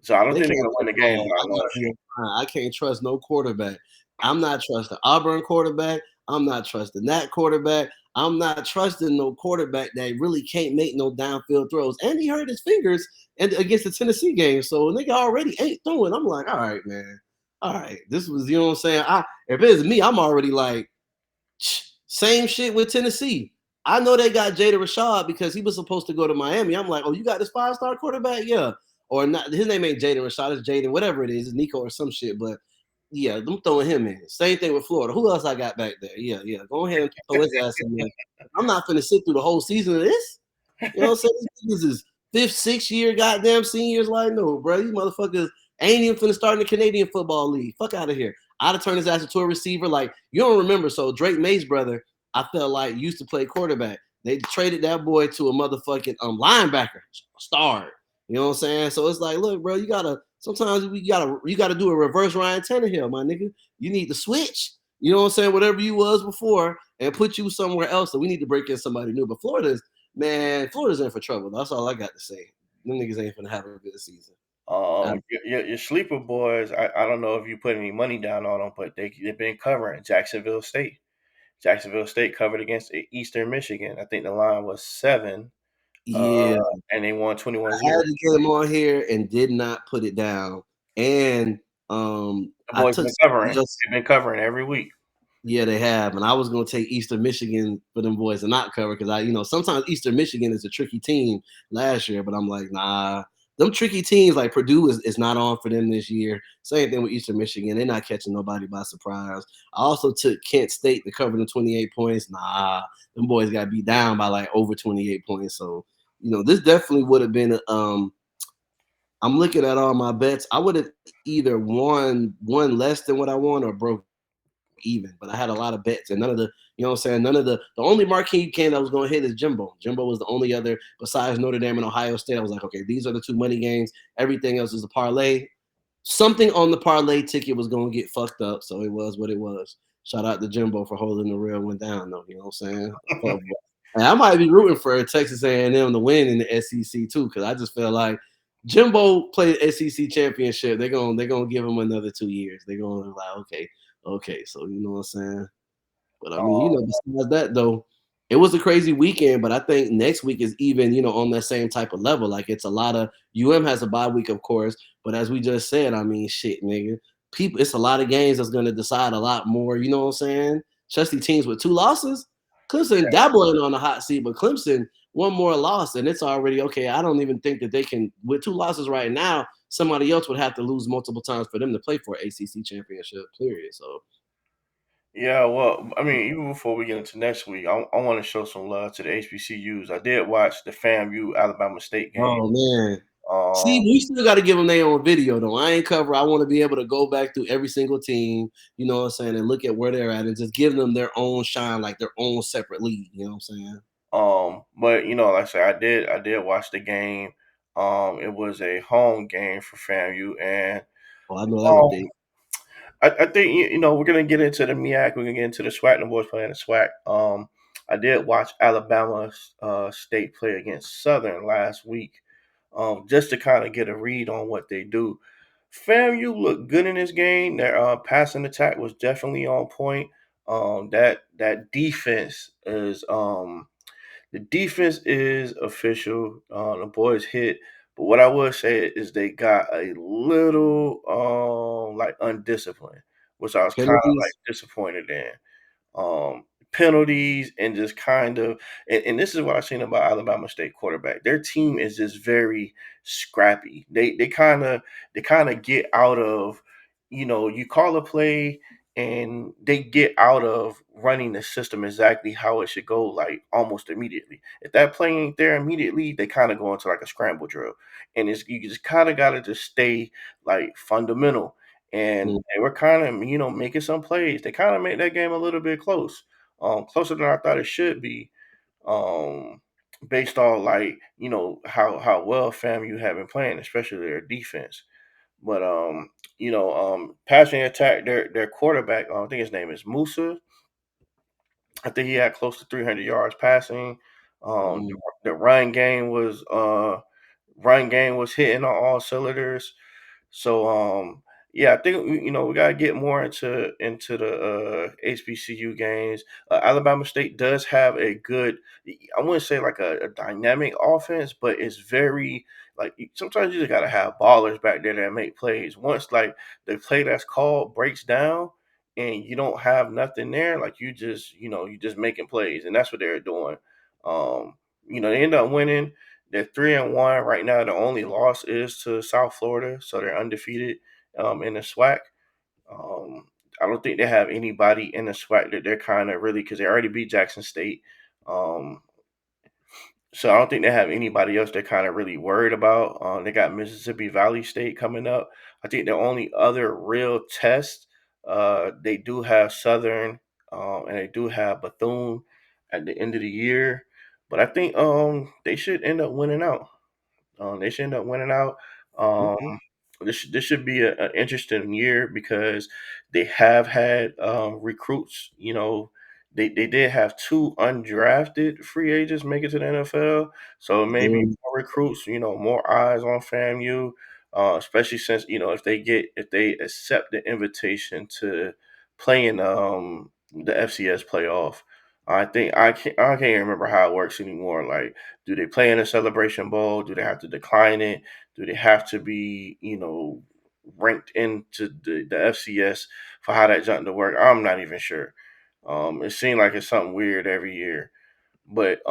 So I don't They think they're can't. going to win the game Oh, by much. I can't trust no quarterback. I'm not trusting Auburn quarterback. I'm not trusting that quarterback. I'm not trusting no quarterback that really can't make no downfield throws. And he hurt his fingers and against the Tennessee game. So nigga already ain't throwing. I'm like, all right, man. All right. This was, you know what I'm saying? If it's me, I'm already like, same shit with Tennessee. I know they got Jada Rashad because he was supposed to go to Miami. I'm like, oh, you got this 5-star quarterback? Yeah. Or not, his name ain't Jaden Rashad, it's Jaden, whatever it is, it's Nico or some shit. But yeah, I'm throwing him in. Same thing with Florida. Who else I got back there? Yeah. Go ahead and throw his ass in there. I'm not finna sit through the whole season of this. You know what I'm saying? This is fifth, 6 year goddamn seniors. Like, no, bro. These motherfuckers ain't even finna start in the Canadian Football League. Fuck out of here. I'd have turned his ass into a receiver. Like, you don't remember. So Drake May's brother, I felt like used to play quarterback. They traded that boy to a motherfucking linebacker, star. You know what I'm saying? So it's like, look, bro, you gotta sometimes you gotta do a reverse Ryan Tannehill, my nigga. You need to switch. You know what I'm saying? Whatever you was before, and put you somewhere else. So we need to break in somebody new. But Florida's in for trouble. That's all I got to say. Them niggas ain't gonna have a good season. Your sleeper boys. I don't know if you put any money down on them, but they've been covering Jacksonville State. Jacksonville State covered against Eastern Michigan. I think the line was 7. uh, Yeah, and they won I 21-0. had to get him on here and did not put it down. And The I boys took been somebody covering. else. They've been covering every week. Yeah, they have. And I was gonna take Eastern Michigan for them boys to not cover because sometimes Eastern Michigan is a tricky team last year, but I'm like, nah, them tricky teams like Purdue is not on for them this year. Same thing with Eastern Michigan. They're not catching nobody by surprise. I also took Kent State to cover the 28 points. Nah, them boys got beat down by like over 28 points. So, this definitely would have been I'm looking at all my bets. I would have either won less than what I won or broke even. But I had a lot of bets, and none of the, what I'm saying, none of the only marquee game that was going to hit is Jimbo. Jimbo was the only other besides Notre Dame and Ohio State. I was like, okay, these are the two money games. Everything else is a parlay. Something on the parlay ticket was going to get fucked up, so it was what it was. Shout out to Jimbo for holding the real one down, though. You know what I'm saying? And I might be rooting for Texas A&M to win in the SEC too, because I just feel like Jimbo played SEC championship. They're gonna give him another 2 years. They're gonna like, okay. So you know what I'm saying. But I mean, Um, besides that though, it was a crazy weekend. But I think next week is even, on that same type of level. Like it's a lot of has a bye week, of course. But as we just said, I mean, shit, nigga, it's a lot of games that's gonna decide a lot more. You know what I'm saying? Especially teams with two losses. Clemson dabbling on the hot seat, but Clemson one more loss, and it's already okay. I don't even think that they can with two losses right now. Somebody else would have to lose multiple times for them to play for an ACC championship. Period. So. yeah, well, I mean, even before we get into next week, I want to show some love to the HBCUs. I did watch the FAMU Alabama State game. Oh man. See, Um, we still got to give them their own video though. I ain't cover. I want to be able to go back through every single team, you know what I'm saying, and look at where they're at and just give them their own shine, like their own separate league. You know what I'm saying? but like I said, I did watch the game. It was a home game for FAMU, and Oh, I know that was um, big. I think we're gonna get into the MEAC. We're gonna get into the SWAC. The boys playing the SWAC. I did watch Alabama State play against Southern last week, just to kind of get a read on what they do. FAMU looked good in this game. Their passing attack was definitely on point. That defense is official. The boys hit, but what I would say is they got a little like undisciplined, which I was kind of like Penalties. disappointed in. Penalties and just kind of, and this is what I've seen about Alabama State quarterback. Their team is just very scrappy. They kind of get out of, you call a play and they get out of running the system exactly how it should go, like almost immediately. If that play ain't there immediately, they kind of go into like a scramble drill, and you just kind of got to just stay like fundamental. And Mm, they were kind of, making some plays. They kind of made that game a little bit close, closer than I thought it should be, um, based on like how well FAMU have been playing, especially their defense. But passing attack, their quarterback, I think his name is Musa. I think he had close to 300 yards passing. Um, mm, the run game was hitting on all cylinders. So yeah, I think we gotta get more into the HBCU games. Alabama State does have a good, I wouldn't say like a dynamic offense, but it's very like sometimes you just gotta have ballers back there that make plays. Once like the play that's called breaks down and you don't have nothing there, like you just making plays, and that's what they're doing. Um, they end up winning. They're 3-1 right now. The only loss is to South Florida, so they're undefeated in the SWAC. Um, I don't think they have anybody in the SWAC that they're kind of really, because they already beat Jackson State. Um, so I don't think they have anybody else they're kind of really worried about. They got Mississippi Valley State coming up. I think the only other real test, they do have Southern, and they do have Bethune at the end of the year. But I think they should end up winning out. They should end up winning out. Um, okay. this should be an interesting year because they have had recruits. They did have two undrafted free agents make it to the NFL, so maybe Mm, more recruits. More eyes on FAMU, especially since if they accept the invitation to play in the FCS playoff. I can't remember how it works anymore. Like, do they play in a celebration bowl? Do they have to decline it? Do they have to be, ranked into the FCS for how that jump to work? I'm not even sure. It seems like it's something weird every year, but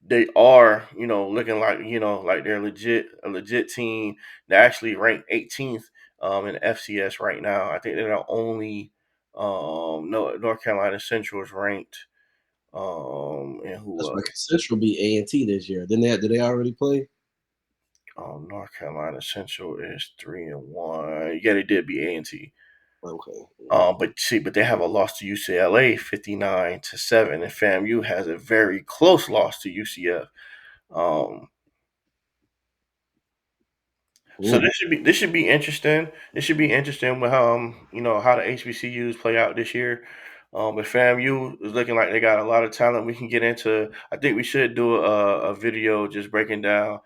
they are, looking like, like they're a legit team. They actually ranked 18th in the FCS right now. I think they're the only no North Carolina Central is ranked. And who That's why Central beat A&T this year. Did they already play? North Carolina Central is 3-1. Yeah, they did beat A&T. Okay. But they have a loss to UCLA 59-7, and FAMU has a very close loss to UCF. Um, So Ooh, this should be interesting. This should be interesting with how the HBCUs play out this year. But FAMU is looking like they got a lot of talent. We can get into. I think we should do a video just breaking down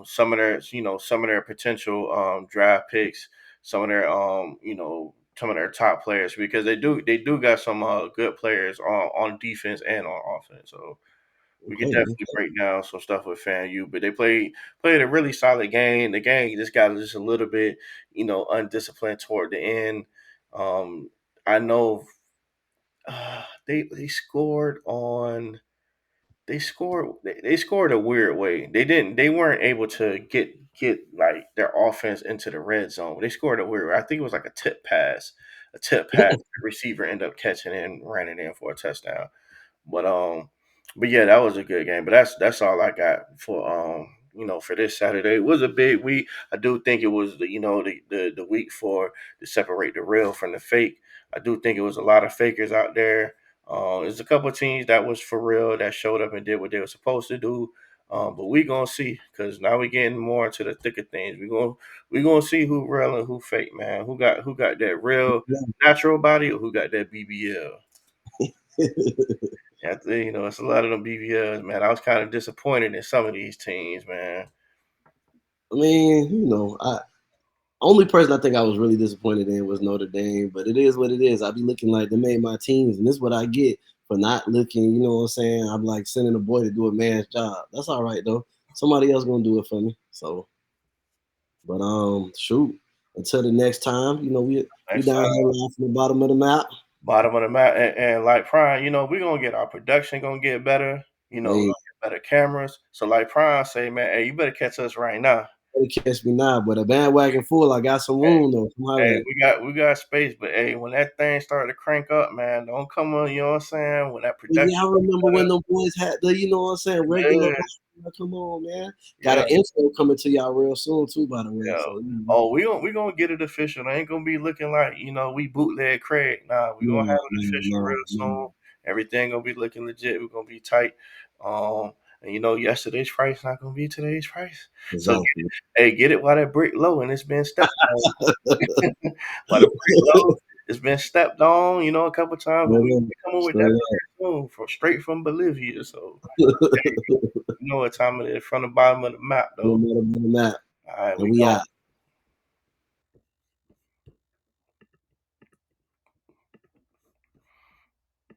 some of their potential draft picks, some of their top players because they do got some good players on defense and on offense. So we could okay. definitely break down some stuff with FAMU, but they played a really solid game. The game just got just a little bit, undisciplined toward the end. I know they scored on they scored a weird way. They weren't able to get like their offense into the red zone. They scored a weird way. I think it was like a tip pass. The receiver ended up catching it and ran it in for a touchdown. But yeah, that was a good game. But that's all I got for for this Saturday. It was a big week. I do think it was the week for to separate the real from the fake. I do think it was a lot of fakers out there. There's a couple of teams that was for real that showed up and did what they were supposed to do. But we gonna see because now we getting more into the thick of things. We gonna see who real and who fake, man. Who got that real natural body or who got that BBL. Yeah, it's a lot of them BBLs, man. I was kind of disappointed in some of these teams, man. I mean, I only person I think I was really disappointed in was Notre Dame, but it is what it is. I be looking like they made my teams, and this is what I get for not looking. You know what I'm saying? I'm like sending a boy to do a man's job. That's all right though. Somebody else gonna do it for me. So, but shoot. Until the next time, we Next down time, here live from the bottom of the map. bottom of the map, and like Prime, we're gonna get our production gonna get better. We're gonna Hey, get better cameras. So like Prime say, man, hey, you better catch us right now. better catch me now, but a bandwagon full. I got some Hey, room though. Come holler hey, at me. we got space, but hey, when that thing start to crank up, man, don't come on. You know what I'm saying? When that Yeah, production I gets remember when the boys had the, what I'm saying, regular. better, Come on, man. Got yeah, an yeah. intro coming to y'all real soon too, by the way. Yeah. So Oh, we gonna get it official. It ain't gonna be looking like we bootleg Craig. Nah, we gonna no, have it no, official no, real no. soon. Everything gonna be looking legit. We're gonna be tight. And yesterday's price not gonna be today's price. So Exactly. get it while that brick low and it's been stepped on. While the brick low, it's been stepped on. A couple times. But Straight we up, coming with that straight soon, from straight from Bolivia. So up. you know what time it is from the bottom of the map No though. matter the map, All right, and we we gone. out.